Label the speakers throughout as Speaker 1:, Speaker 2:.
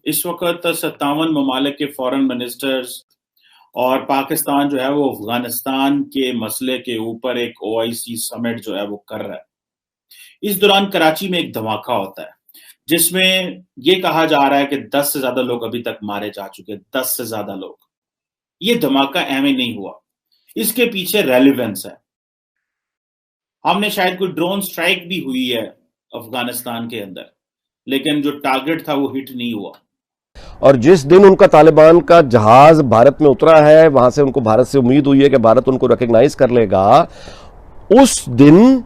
Speaker 1: इस वक्त 57 ममालिक के फॉरेन मिनिस्टर्स और पाकिस्तान जो है वो अफगानिस्तान के मसले के ऊपर एक ओआईसी समिट जो है वो कर रहा है। इस दौरान कराची में एक धमाका होता है जिसमें ये कहा जा रहा है कि 10 से ज्यादा लोग अभी तक मारे जा चुके हैं। 10 से ज्यादा लोग। ये धमाका ऐਵੇਂ नहीं हुआ, इसके पीछे रेलिवेंस है। हमने शायद कोई ड्रोन स्ट्राइक भी हुई है अफगानिस्तान के अंदर, लेकिन जो टारगेट था वो हिट नहीं हुआ।
Speaker 2: और जिस दिन उनका तालिबान का जहाज भारत में उतरा है, वहां से उनको भारत से उम्मीद हुई है कि भारत उनको रिकॉग्नाइज कर लेगा, उस दिन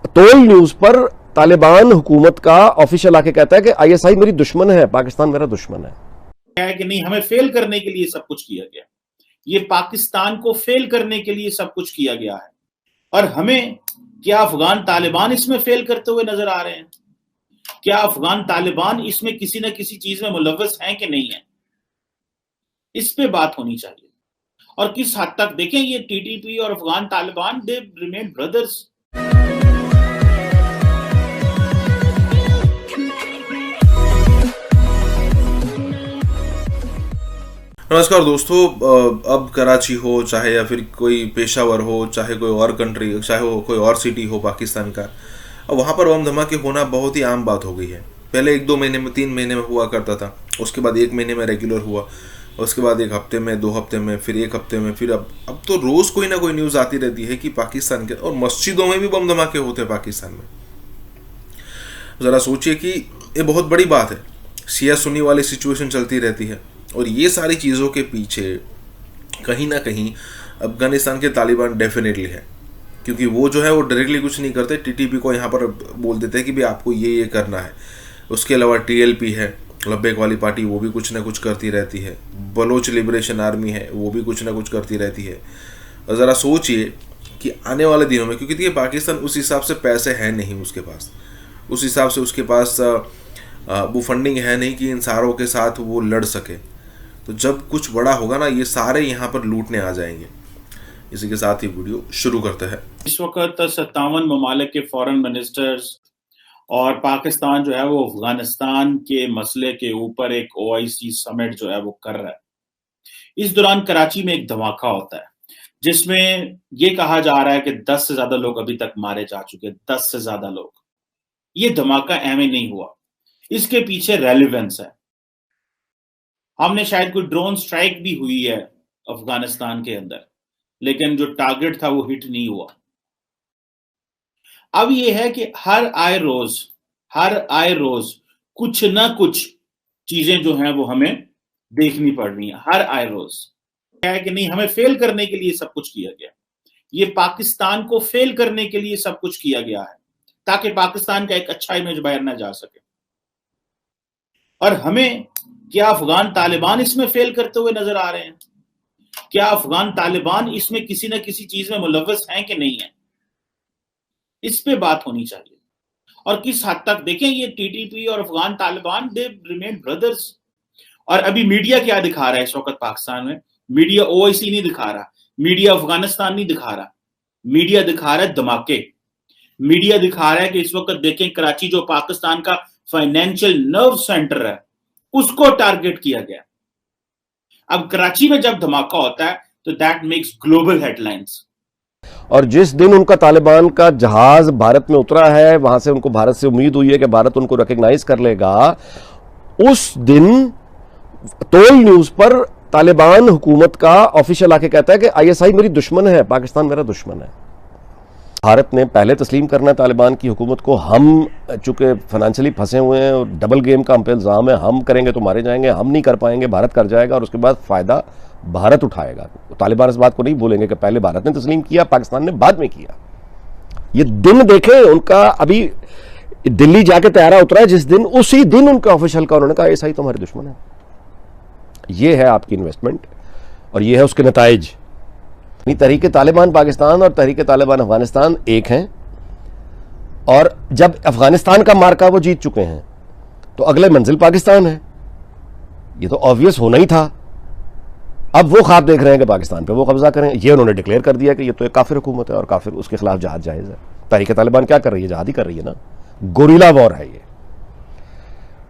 Speaker 2: तोल न्यूज पर तालिबान हुकूमत का ऑफिशियल आके कहता है कि आईएसआई मेरी दुश्मन है, पाकिस्तान मेरा दुश्मन
Speaker 1: है कि नहीं, हमें फेल करने के लिए सब कुछ किया गया। ये पाकिस्तान को फेल करने के लिए सब कुछ किया गया है। और हमें क्या अफगान तालिबान इसमें फेल करते हुए नजर आ रहे हैं? क्या अफगान तालिबान इसमें किसी न किसी चीज में मुलव्वस हैं कि नहीं है? इस पे बात होनी चाहिए। और किस हद तक देखें, ये टीटीपी और Afghan Taliban they remain brothers.
Speaker 3: नमस्कार दोस्तों, अब कराची हो चाहे या फिर कोई पेशावर हो, चाहे कोई और कंट्री, चाहे वो कोई और सिटी हो पाकिस्तान का, अब वहाँ पर बम धमाके होना बहुत ही आम बात हो गई है। पहले 1-2 महीने में, 3 महीने में हुआ करता था, उसके बाद 1 महीने में रेगुलर हुआ, उसके बाद 1 हफ्ते में, 2 हफ्ते में, फिर 1 हफ्ते में, फिर अब तो रोज़ कोई ना कोई न्यूज़ आती रहती है कि पाकिस्तान के और मस्जिदों में भी बम धमाके होते हैं पाकिस्तान में। ज़रा सोचिए कि ये बहुत बड़ी बात है। शिया सुन्नी वाली सिचुएशन चलती रहती है और ये सारी चीज़ों के पीछे कहीं ना कहीं अफगानिस्तान के तालिबान डेफिनेटली है, क्योंकि वो जो है वो डायरेक्टली कुछ नहीं करते। टीटीपी को यहाँ पर बोल देते हैं कि भाई आपको ये करना है। उसके अलावा टीएलपी है, लब्बैक वाली पार्टी, वो भी कुछ ना कुछ करती रहती है। बलोच लिबरेशन आर्मी है, वो भी कुछ ना कुछ करती रहती है। और ज़रा सोचिए कि आने वाले दिनों में, क्योंकि देखिए पाकिस्तान उस हिसाब से पैसे हैं नहीं उसके पास, उस हिसाब से उसके पास वो फंडिंग है नहीं कि इन सारों के साथ वो लड़ सके। तो जब कुछ बड़ा होगा ना, ये सारे यहाँ पर लूटने आ जाएंगे। इसी के साथ ही वीडियो शुरू करते हैं।
Speaker 1: इस वक्त 57 ममालिक के फॉरेन मिनिस्टर्स और पाकिस्तान जो है वो अफगानिस्तान के मसले के ऊपर एक ओआईसी समिट जो है वो कर रहा है। इस दौरान कराची में एक धमाका होता है जिसमें ये कहा जा रहा है कि 10 से ज्यादा लोग अभी तक मारे जा चुके हैं। 10 से ज्यादा लोग। ये धमाका ऐਵੇਂ नहीं हुआ, इसके पीछे रेलिवेंस है। हमने शायद कोई ड्रोन स्ट्राइक भी हुई है अफगानिस्तान के अंदर, लेकिन जो टारगेट था वो हिट नहीं हुआ। अब ये है कि हर आए रोज कुछ ना कुछ चीजें जो हैं वो हमें देखनी पड़ रही हैं। हर आए रोज है कि नहीं, हमें फेल करने के लिए सब कुछ किया गया। ये पाकिस्तान को फेल करने के लिए सब कुछ किया गया है ताकि पाकिस्तान का एक अच्छा इमेज बाहर ना जा सके। और हमें क्या अफगान तालिबान इसमें फेल करते हुए नजर आ रहे हैं? क्या अफगान तालिबान इसमें किसी न किसी चीज में मुलव्वस हैं कि नहीं है? इस पे बात होनी चाहिए। और किस हद तक देखें, ये टीटीपी और Afghan Taliban they remain brothers. और अभी मीडिया क्या दिखा रहा है इस वक्त पाकिस्तान में? मीडिया ओआईसी नहीं दिखा रहा, मीडिया अफगानिस्तान नहीं दिखा रहा, मीडिया दिखा रहा है धमाके। मीडिया दिखा रहा है कि इस वक्त देखें कराची जो पाकिस्तान का फाइनेंशियल नर्व सेंटर है, उसको टारगेट किया गया। अब कराची में जब धमाका होता है तो दैट मेक्स ग्लोबल हेडलाइंस।
Speaker 2: और जिस दिन उनका तालिबान का जहाज भारत में उतरा है, वहां से उनको भारत से उम्मीद हुई है कि भारत उनको रिकॉग्नाइज कर लेगा, उस दिन तोल न्यूज पर तालिबान हुकूमत का ऑफिशियल आके कहता है कि आईएसआई मेरी दुश्मन है, पाकिस्तान मेरा दुश्मन है। भारत ने पहले तस्लीम करना है तालिबान की हुकूमत को। हम चूंकि फाइनेंशियली फंसे हुए हैं और डबल गेम का हम पे इल्ज़ाम है, हम करेंगे तो मारे जाएंगे, हम नहीं कर पाएंगे, भारत कर जाएगा और उसके बाद फ़ायदा भारत उठाएगा। तालिबान इस बात को नहीं भूलेंगे कि पहले भारत ने तस्लीम किया, पाकिस्तान ने बाद में किया। ये दिन देखें उनका, अभी दिल्ली जाके तैयारा उतरा है जिस दिन, उसी दिन उनका ऑफिशियल का उन्होंने कहा ऐसा ही तुम्हारे दुश्मन है। ये है आपकी इन्वेस्टमेंट और ये है उसके नताइज। तहरीक तालिबान पाकिस्तान और तहरीक तालिबान अफगानिस्तान एक हैं, और जब अफगानिस्तान का मार्का वो जीत चुके हैं तो अगले मंजिल पाकिस्तान है। ये तो ऑब्वियस होना ही था। अब वो ख्वाब देख रहे हैं कि पाकिस्तान पे वो कब्जा करें। ये उन्होंने डिक्लेयर कर दिया कि ये तो एक काफिर हुकूमत है और काफिर, उसके खिलाफ जहाद जायज़ है। तहरीक तालिबान क्या कर रही है? जहाद ही कर रही है ना। गोरिल्ला वॉर है ये।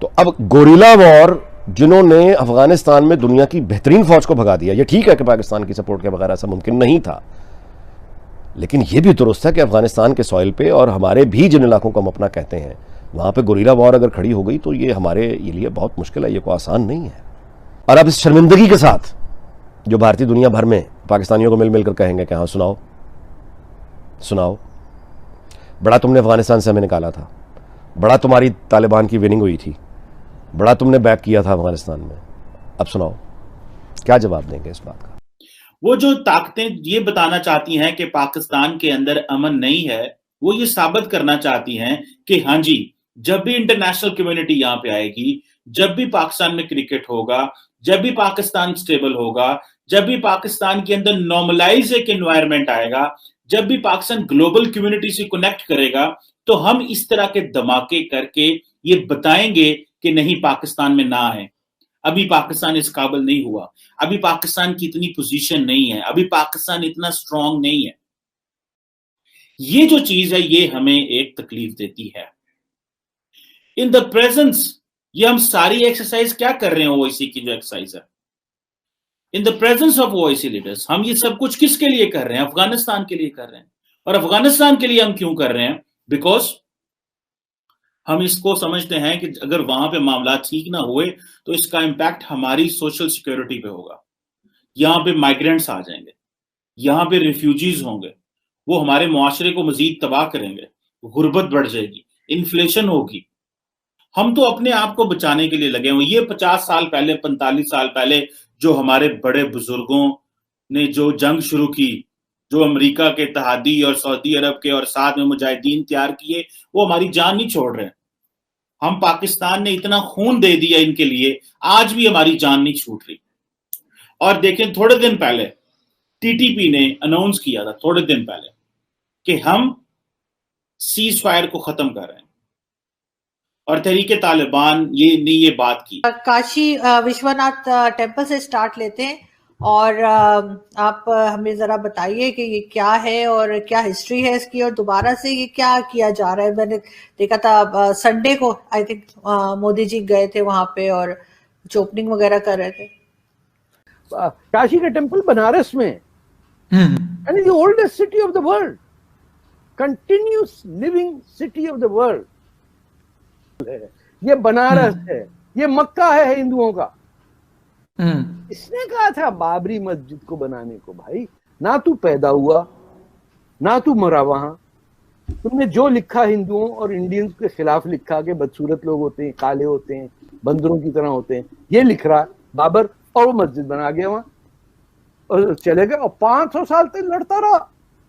Speaker 2: तो अब गोरिल्ला वॉर जिन्होंने अफगानिस्तान में दुनिया की बेहतरीन फौज को भगा दिया। ये ठीक है कि पाकिस्तान की सपोर्ट के बगैर ऐसा मुमकिन नहीं था, लेकिन यह भी दुरुस्त है कि अफगानिस्तान के सॉइल पे और हमारे भी जिन इलाकों को हम अपना कहते हैं, वहां पे गुरीला वॉर अगर खड़ी हो गई तो ये हमारे लिए बहुत मुश्किल है, ये कोई आसान नहीं है। और अब इस शर्मिंदगी के साथ जो भारतीय दुनिया भर में पाकिस्तानियों को मिल मिलकर कहेंगे कि हाँ सुनाओ सुनाओ, बड़ा तुमने अफगानिस्तान से हमें निकाला था, बड़ा तुम्हारी तालिबान की विनिंग हुई थी, बड़ा तुमने बैक किया था अफगानिस्तान में, अब सुनाओ, क्या जवाब देंगे इस बात का?
Speaker 1: वो जो ताकतें ये बताना चाहती हैं कि पाकिस्तान के अंदर अमन नहीं है, वो ये साबित करना चाहती हैं कि हाँ जी, जब भी इंटरनेशनल कम्युनिटी यहां पे आएगी, जब भी पाकिस्तान में क्रिकेट होगा, जब भी पाकिस्तान स्टेबल होगा, जब भी पाकिस्तान के अंदर नॉर्मलाइज एक एनवायरनमेंट आएगा, जब भी पाकिस्तान ग्लोबल कम्युनिटी से कनेक्ट करेगा, तो हम इस तरह के धमाके करके ये बताएंगे कि नहीं, पाकिस्तान में ना है, अभी पाकिस्तान इस काबिल नहीं हुआ, अभी पाकिस्तान की इतनी पोजीशन नहीं है, अभी पाकिस्तान इतना स्ट्रांग नहीं है। ये जो चीज है ये हमें एक तकलीफ देती है। इन द प्रेजेंस ये हम सारी एक्सरसाइज क्या कर रहे हैं, ओआईसी की जो एक्सरसाइज है, in the presence of OIC leaders, हम ये सब कुछ किसके लिए कर रहे हैं? अफगानिस्तान के लिए कर रहे हैं। और अफगानिस्तान के लिए हम क्यों कर रहे हैं? बिकॉज हम इसको समझते हैं कि अगर वहां पे मामला ठीक ना हुए तो इसका इंपैक्ट हमारी सोशल सिक्योरिटी पे होगा। यहां पे माइग्रेंट्स आ जाएंगे, यहां पे रिफ्यूजीज होंगे, वो हमारे मुआशरे को मजीद तबाह करेंगे, गुर्बत बढ़ जाएगी, इन्फ्लेशन होगी। हम तो अपने आप को बचाने के लिए लगे हुए। ये 50 साल पहले, 45 साल पहले जो हमारे बड़े बुजुर्गों ने जो जंग शुरू की, जो अमेरिका के इत्तेहादी और सऊदी अरब के और साथ में मुजाहिदीन तैयार किए, वो हमारी जान नहीं छोड़ रहे। हम पाकिस्तान ने इतना खून दे दिया इनके लिए, आज भी हमारी जान नहीं छूट रही। और देखें, थोड़े दिन पहले टीटीपी ने अनाउंस किया था, थोड़े दिन पहले, कि हम सीज फायर को खत्म कर रहे हैं, और तहरीके तालिबान ये बात की।
Speaker 4: काशी विश्वनाथ टेम्पल से स्टार्ट लेते हैं, और आप हमें जरा बताइए कि ये क्या है और क्या हिस्ट्री है इसकी, और दोबारा से ये क्या किया जा रहा है। मैंने देखा था संडे को, आई थिंक मोदी जी गए थे वहां पे और कुछ ओपनिंग वगैरह कर रहे थे।
Speaker 5: काशी का टेम्पल बनारस में, and the oldest city of the world, continuous living city of the world. ये बनारस है, ये मक्का है हिंदुओं का। इसने कहा था बाबरी मस्जिद को बनाने को। भाई, ना तू पैदा हुआ, ना तू मरा वहां, तुमने जो लिखा हिंदुओं और इंडियंस के खिलाफ लिखा कि बदसूरत लोग होते हैं, काले होते हैं, बंदरों की तरह होते हैं, ये लिख रहा बाबर, और वो मस्जिद बना गया वहां और चले गए, और 500 साल तक लड़ता रहा।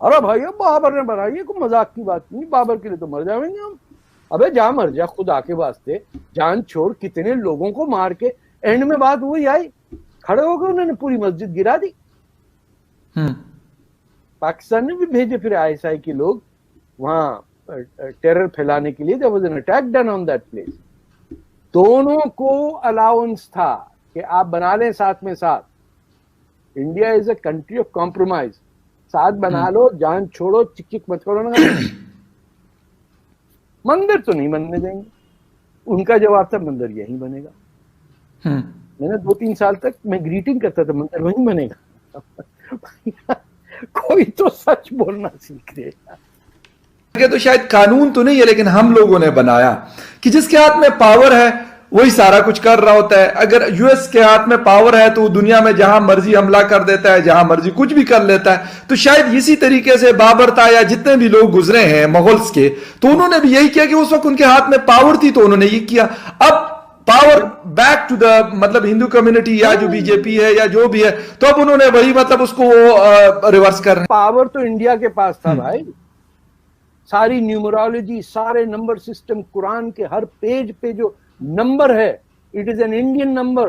Speaker 5: अरे भाई, बाबर ने बनाई, कोई मजाक की बात नहीं, बाबर के लिए तो मर जाएंगे हम। अबे जा मर जा, खुदा के वास्ते जान छोड़। कितने लोगों को मार के एंड में बात वही आई, खड़े हो गए, उन्होंने पूरी मस्जिद गिरा दी। पाकिस्तान ने भी भेजे फिर आईएसआई के लोग वहां टेरर फैलाने के लिए। There was an attack done on that place. दोनों को अलाउंस था कि आप बना लें साथ में साथ। India is a country of compromise, साथ बना लो, जान छोड़ो, चिक चिक मत करो ना। मंदिर तो नहीं बनने देंगे। उनका जवाब था मंदिर यहीं बनेगा। मैंने 2-3 साल तक मैं ग्रीटिंग करता था, मंदिर वहीं बनेगा। कोई तो सच बोलना सीख रहे।
Speaker 6: तो शायद कानून तो नहीं है, लेकिन हम लोगों ने बनाया कि जिसके हाथ में पावर है वही सारा कुछ कर रहा होता है। अगर यूएस के हाथ में पावर है तो वो दुनिया में जहां मर्जी हमला कर देता है, जहां मर्जी कुछ भी कर लेता है। तो शायद इसी तरीके से बाबर था या जितने भी लोग गुजरे हैं मुगल्स के, तो उन्होंने भी यही किया कि उस वक्त उनके हाथ में पावर थी तो उन्होंने ये किया। अब पावर बैक टू द मतलब हिंदू कम्युनिटी या जो बीजेपी है या जो भी है, तो अब उन्होंने वही मतलब उसको रिवर्स कर रहे हैं।
Speaker 5: पावर तो इंडिया के पास था भाई। सारी न्यूमरोलॉजी, सारे नंबर सिस्टम, कुरान के हर पेज पे जो नंबर है, it is an Indian number.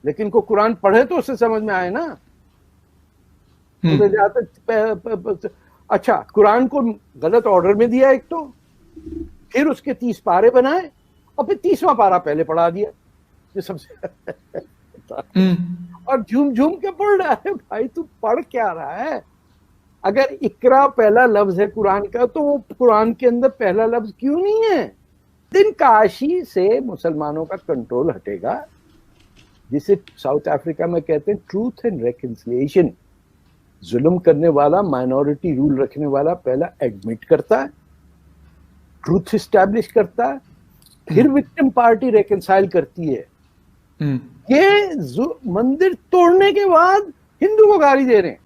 Speaker 5: लेकिन को कुरान पढ़े तो उससे समझ में आए ना। तो अच्छा, कुरान को गलत ऑर्डर में दिया एक तो, फिर उसके 30 पारे बनाए और फिर 30वां पारा पहले पढ़ा दिया, ये सबसे और झूम झूम के पढ़ रहा है। भाई तू पढ़ क्या रहा है? अगर इकरा पहला लफ्ज है कुरान का, तो वो कुरान के अंदर पहला लफ्ज क्यों नहीं है? दिन काशी से मुसलमानों का कंट्रोल हटेगा, जिसे साउथ अफ्रीका में कहते हैं ट्रूथ एंड रेकन्सिलिएशन। जुल्म करने वाला, माइनॉरिटी रूल रखने वाला पहला एडमिट करता है, ट्रूथ इस्टेब्लिश करता है, फिर विक्टिम पार्टी रेकन्साइल करती है। ये मंदिर तोड़ने के बाद हिंदू को गाली दे रहे हैं।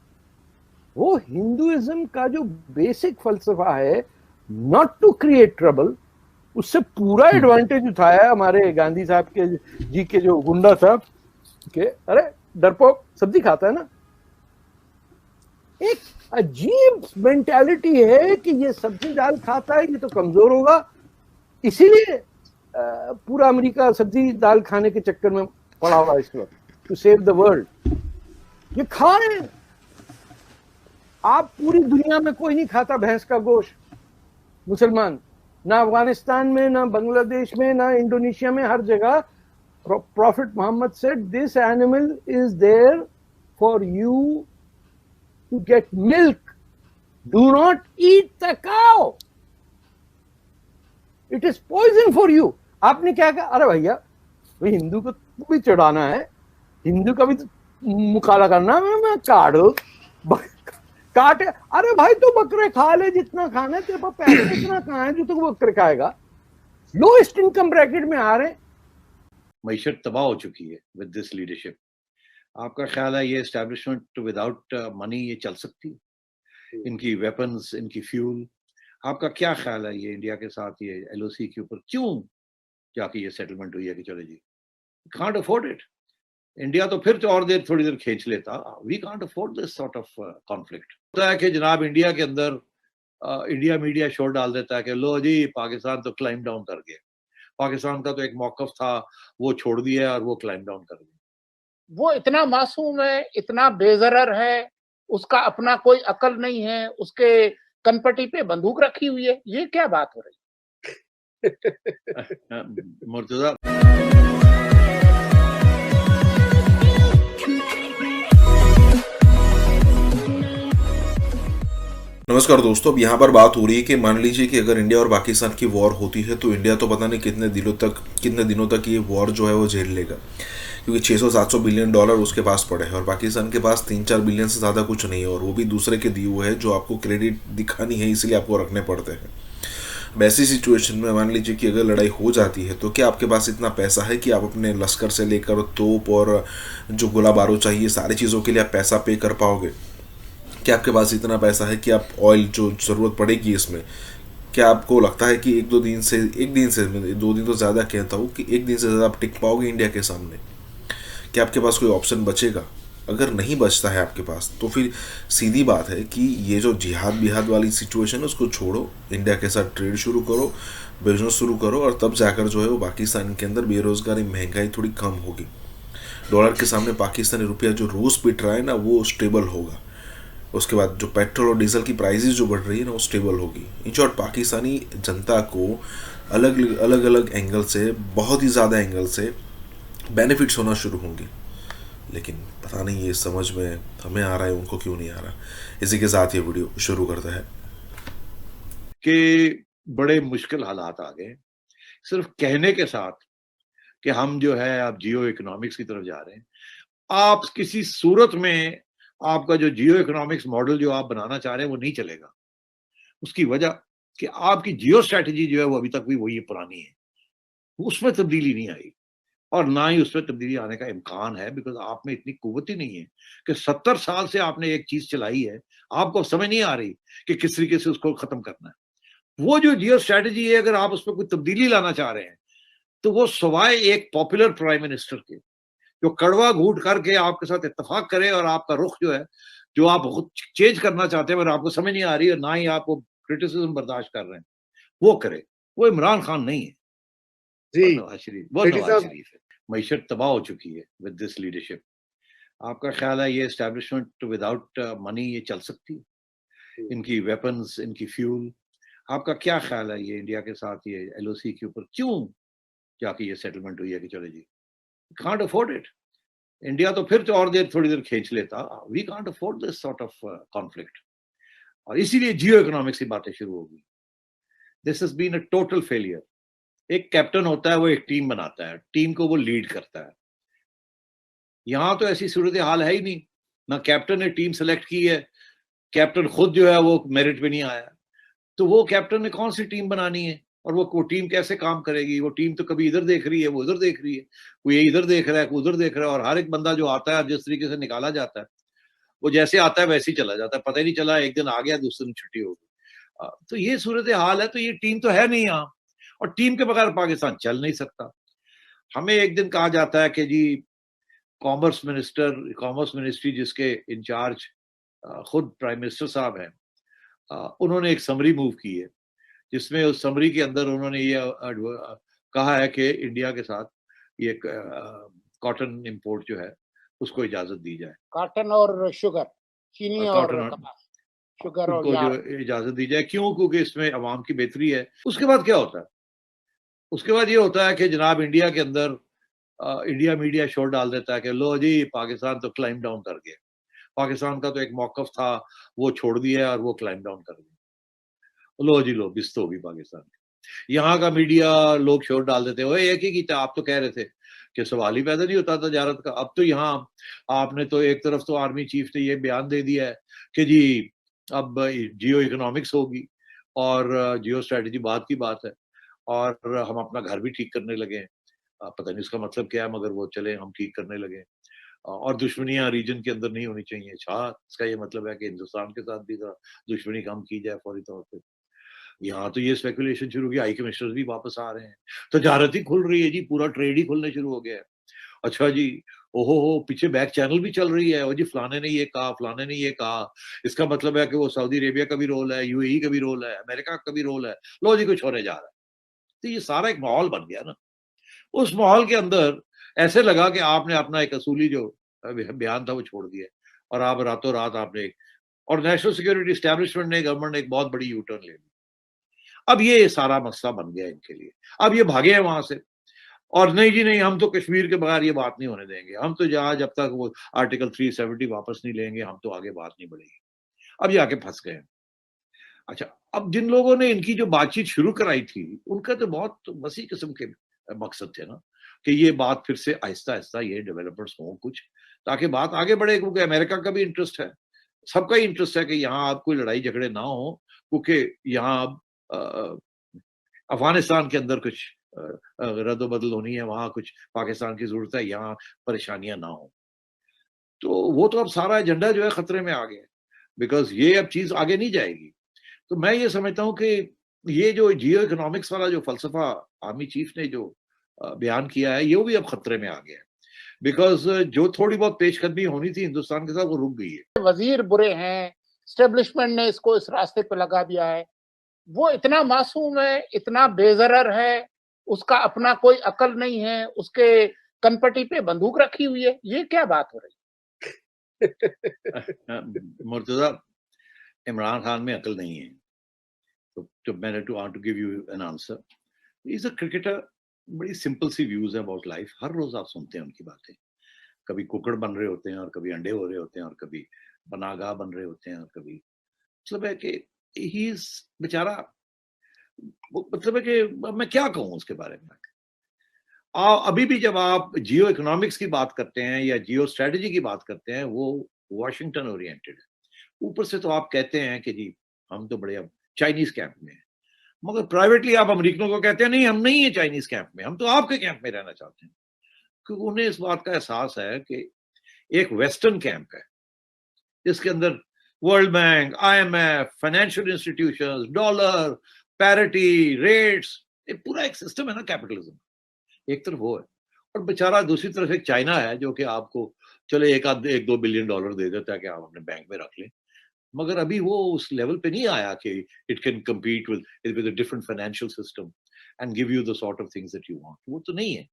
Speaker 5: वो हिंदुइज्म का जो बेसिक फलसफा है, नॉट टू क्रिएट ट्रबल, उससे पूरा एडवांटेज उठाया हमारे गांधी साहब के जी के जो गुंडा साहब के। अरे डरपोक सब्जी खाता है ना। एक अजीब मेंटालिटी है कि ये सब्जी दाल खाता है, ये तो कमजोर होगा, इसीलिए पूरा अमेरिका सब्जी दाल खाने के चक्कर में पड़ा हुआ इस वक्त, टू सेव द वर्ल्ड। ये खा रहे हैं। आप पूरी दुनिया में कोई नहीं खाता भैंस का गोश्त, मुसलमान, ना अफगानिस्तान में, ना बांग्लादेश में, ना इंडोनेशिया में, हर जगह prophet Mohammed said this animal is there for you to get milk, do not eat the cow, it is poison for you. आपने क्या कहा? अरे भैया, भाई हिंदू को भी चढ़ाना है, हिंदू का भी मुकाला करना, मैं काटो काटे। अरे भाई तो बकरे खा ले जितना खाना है, तेरे पास पैसे इतना कहाँ है जो तू बकरे खाएगा? लोएस्ट इनकम ब्रैकेट में आ रहे।
Speaker 7: मईशत तबाह हो चुकी है विद दिस लीडरशिप। आपका ख्याल है ये एस्टेब्लिशमेंट विदाउट मनी ये चल सकती है? इनकी वेपन्स, इनकी फ्यूल, आपका क्या ख्याल है ये इंडिया के साथ ये एलओसी के ऊपर क्यों जाके ये सेटलमेंट हुई है कि चलो जी कांट अफोर्ड इट? इंडिया तो फिर और देर थोड़ी देर खींच लेता। We can't afford this sort of conflict. होता है कि जनाब इंडिया के अंदर इंडिया मीडिया शोर डाल देता है कि लो जी पाकिस्तान तो क्लाइम डाउन कर गया, पाकिस्तान का तो एक मौकफ था वो छोड़ दिया और वो क्लाइम डाउन कर गया।
Speaker 8: वो इतना मासूम है, इतना बेजरर है, उसका अपना कोई अकल नहीं है, उसके कनपटी पे बंदूक रखी हुई है, ये क्या बात हो रही है?
Speaker 7: मुर्तजा
Speaker 3: नमस्कार दोस्तों, अब यहाँ पर बात हो रही है कि मान लीजिए कि अगर इंडिया और पाकिस्तान की वॉर होती है तो इंडिया तो पता नहीं कितने दिनों तक ये वॉर जो है वो झेल लेगा, क्योंकि 600-700 बिलियन डॉलर उसके पास पड़े हैं और पाकिस्तान के पास 3-4 बिलियन से ज़्यादा कुछ नहीं है, और वो भी दूसरे के दिए हुए हैं जो आपको क्रेडिट दिखानी है, इसलिए आपको रखने पड़ते हैं। वैसी सिचुएशन में मान लीजिए कि अगर लड़ाई हो जाती है तो क्या आपके पास इतना पैसा है कि आप अपने लश्कर से लेकर तोप और जो गोला बारूद चाहिए सारी चीज़ों के लिए आप पैसा पे कर पाओगे? क्या आपके पास इतना पैसा है कि आप ऑयल जो ज़रूरत पड़ेगी इसमें, क्या आपको लगता है कि एक दिन से 2 दिन तो ज़्यादा कहता हूँ कि 1 दिन से ज़्यादा आप टिक पाओगे इंडिया के सामने? क्या आपके पास कोई ऑप्शन बचेगा? अगर नहीं बचता है आपके पास तो फिर सीधी बात है कि ये जो जिहाद वाली सिचुएशन है उसको छोड़ो, इंडिया के साथ ट्रेड शुरू करो, बिजनेस शुरू करो, और तब जाकर जो है वो पाकिस्तान के अंदर बेरोज़गारी, महंगाई थोड़ी कम होगी। डॉलर के सामने पाकिस्तानी रुपया जो रोज़ पिट रहा है ना वो स्टेबल होगा। उसके बाद जो पेट्रोल और डीजल की प्राइसेस जो बढ़ रही है ना वो स्टेबल होगी। इन शॉर्ट पाकिस्तानी जनता को अलग अलग एंगल से, बहुत ही ज़्यादा एंगल से बेनिफिट्स होना शुरू होंगे, लेकिन पता नहीं ये समझ में हमें आ रहा है, उनको क्यों नहीं आ रहा। इसी के साथ ये वीडियो शुरू करता है
Speaker 7: कि बड़े मुश्किल हालात आ गए सिर्फ कहने के साथ कि हम जो है अब जियो इकोनॉमिक्स की तरफ जा रहे हैं। आप किसी सूरत में आपका जो जियो इकोनॉमिक्स मॉडल जो आप बनाना चाह रहे हैं वो नहीं चलेगा। उसकी वजह कि आपकी जियो स्ट्रैटेजी जो है वो अभी तक भी वही पुरानी है, उसमें तब्दीली नहीं आई और ना ही उसमें तब्दीली आने का इम्कान है, बिकॉज आप में इतनी कुव्वत ही नहीं है कि 70 साल से आपने एक चीज चलाई है, आपको समझ नहीं आ रही कि किस तरीके से उसको खत्म करना है। वो जो जियो स्ट्रैटेजी है, अगर आप उसमें कोई तब्दीली लाना चाह रहे हैं तो वो सवाए एक पॉपुलर प्राइम मिनिस्टर के जो कड़वा घूट करके आपके साथ इत्तेफाक करे और आपका रुख जो है जो आप खुद चेंज करना चाहते हैं और आपको समझ नहीं आ रही है, ना ही आप वो क्रिटिसिज्म बर्दाश्त कर रहे हैं, वो करे। वो इमरान खान नहीं है जी, नवाज शरीफ है। मईशत तबाह हो चुकी है विद दिस लीडरशिप। आपका ख्याल है ये एस्टेब्लिशमेंट विदाउट मनी ये चल सकती है? इनकी वेपन्स, इनकी फ्यूल, आपका क्या ख्याल है ये इंडिया के साथ ये एलओसी के ऊपर क्यों जाके ये सेटलमेंट हुई है कि चलो जी कांट अफोर्ड इट? इंडिया तो फिर और देर थोड़ी देर खींच लेता। We can't afford this sort of conflict, और इसीलिए जियो इकोनॉमिक्स की बातें शुरू हो गई। This has been a total failure एक कैप्टन होता है, वो एक टीम बनाता है, टीम को वो लीड करता है। यहां तो ऐसी सूरत हाल है ही नहीं, ना कैप्टन ने टीम सेलेक्ट की है, कैप्टन खुद जो है वो मेरिट पे नहीं आया, तो वो कैप्टन ने कौन सी टीम बनानी है, और वो टीम कैसे काम करेगी? वो टीम तो कभी इधर देख रही है, वो उधर देख रही है, कोई इधर देख रहा है, कोई उधर देख रहा है, और हर एक बंदा जो आता है जिस तरीके से निकाला जाता है, वो जैसे आता है वैसे ही चला जाता है, पता ही नहीं चला, एक दिन आ गया, दूसरे दिन छुट्टी हो गई। तो ये सूरत हाल है। तो ये टीम तो है नहीं यहाँ, और टीम के बगैर पाकिस्तान चल नहीं सकता। हमें एक दिन कहा जाता है कि जी कॉमर्स मिनिस्ट्री जिसके इंचार्ज खुद प्राइम मिनिस्टर साहब हैं, उन्होंने एक समरी मूव की है, जिसमें उस समरी के अंदर उन्होंने ये कहा है कि इंडिया के साथ ये कॉटन इंपोर्ट जो है उसको इजाजत दी जाए,
Speaker 8: कॉटन और शुगर, चीनी और कपास, शुगर और
Speaker 7: जो इजाजत दी जाए। क्यों? क्योंकि इसमें अवाम की बेहतरी है। उसके बाद क्या होता है? उसके बाद ये होता है कि जनाब इंडिया के अंदर इंडिया मीडिया शोर डाल देता है कि लो जी पाकिस्तान तो क्लाइम डाउन कर गया, पाकिस्तान का तो एक मौकफ था वो छोड़ दिया और वो क्लाइम डाउन कर गया, लो जी लो बिस्त होगी पाकिस्तान। यहाँ का मीडिया लोग शोर डाल देते हैं, एक ही कीता, आप तो कह रहे थे कि सवाल ही पैदा नहीं होता तजारत का। अब तो यहाँ आपने तो एक तरफ तो आर्मी चीफ ने ये बयान दे दिया है कि जी अब जियो इकोनॉमिक्स होगी और जियो स्ट्रेटजी बाद की बात है, और हम अपना घर भी ठीक करने लगे हैं। पता नहीं इसका मतलब क्या है, मगर वो चले हम ठीक करने लगे, और दुश्मनियां रीजन के अंदर नहीं होनी चाहिए। अच्छा, इसका ये मतलब है कि हिंदुस्तान के साथ भी दुश्मनी कम की जाए फौरी तौर पे। यहाँ तो ये स्पेकुलेशन शुरू हो गया, हाई कमिश्नर भी वापस आ रहे हैं, तजारत ही खुल रही है जी, पूरा ट्रेड ही खुलने शुरू हो गया है। अच्छा जी, ओहो हो, पीछे बैक चैनल भी चल रही है, और जी फलाने ने ये कहा, फलाने ने ये कहा, इसका मतलब है कि वो सऊदी अरेबिया का भी रोल है, यूएई का भी रोल है, अमेरिका का भी रोल है, लो जी कुछ होने जा रहा है। तो ये सारा एक माहौल बन गया ना। उस माहौल के अंदर ऐसे लगा कि आपने अपना एक असूली जो बयान था वो छोड़ दिया, और आप रातों रात आपने और नेशनल सिक्योरिटी एस्टेब्लिशमेंट ने, गवर्नमेंट ने एक बहुत बड़ी यू टर्न ले ली। अब ये सारा मसला बन गया इनके लिए। अब ये भागे हैं वहां से, और नहीं जी नहीं, हम तो कश्मीर के बगैर ये बात नहीं होने देंगे, हम तो जब तक वो आर्टिकल 370 वापस नहीं लेंगे हम तो आगे बात नहीं बढ़ेगी। अब ये आके फंस गए। अच्छा, अब जिन लोगों ने इनकी जो बातचीत शुरू कराई थी उनका तो बहुत वसी किस्म के मकसद थे ना, कि ये बात फिर से आहिस्ता आहिस्ता ये डेवलपर्स हों कुछ, ताकि बात आगे बढ़े, क्योंकि अमेरिका का भी इंटरेस्ट है, सबका ही इंटरेस्ट है कि यहाँ अब कोई लड़ाई झगड़े ना हो, क्योंकि यहाँ अब अफगानिस्तान के अंदर कुछ रद्द-बदल होनी है, वहां कुछ पाकिस्तान की जरूरत है, यहाँ परेशानियां ना हो। तो वो तो अब सारा एजेंडा जो है खतरे में आ गया, बिकॉज ये अब चीज आगे नहीं जाएगी। तो मैं ये समझता हूँ कि ये जो जियो इकोनॉमिक्स वाला जो फलसफा आर्मी चीफ ने जो बयान किया है, ये भी अब खतरे में आ गया है, बिकॉज जो थोड़ी बहुत पेशकदमी होनी थी हिंदुस्तान के साथ वो रुक गई है।
Speaker 8: वजीर बुरे हैं, स्टेब्लिशमेंट ने इसको इस रास्ते पे लगा दिया है, वो इतना मासूम है, इतना बेजरर है, उसका अपना कोई अकल नहीं है, उसके कनपटी पे बंदूक रखी हुई है, ये क्या बात हो रही है?
Speaker 7: मुर्तजा, इमरान खान में अकल नहीं है, तो मैंने to give you an answer. Is a cricketer, बड़ी सिंपल सी व्यूज है अबाउट लाइफ, हर रोज आप सुनते हैं उनकी बातें, कभी कुकड़ बन रहे होते हैं और कभी अंडे हो रहे होते हैं और कभी बनागा बन रहे होते हैं और कभी, मतलब है कि ही इज बेचारा, मतलब है कि मैं क्या कहूँ उसके बारे में। अभी भी जब आप जियो इकोनॉमिक्स की बात करते हैं या जियो स्ट्रेटजी की बात करते हैं, वो वॉशिंगटन ओरिएंटेड है। ऊपर से तो आप कहते हैं कि जी हम तो बड़े अब चाइनीज कैंप में हैं, मगर प्राइवेटली आप अमेरिकनों को कहते हैं नहीं हम नहीं है चाइनीज कैंप में, हम तो आपके कैंप में रहना चाहते हैं, क्योंकि उन्हें इस बात का एहसास है कि एक वेस्टर्न कैंप है जिसके अंदर world bank, IMF, financial institutions, dollar, parity, rates, पूरा एक सिस्टम है ना कैपिटलिज्म। एक तरफ वो है, और बेचारा दूसरी तरफ एक चाइना है जो कि आपको चले 1-2 बिलियन डॉलर दे देता है कि आप अपने बैंक में रख लें, मगर अभी वो उस लेवल पे नहीं आया कि it can compete with a different financial system and give you the sort of things that you want. वो तो नहीं है।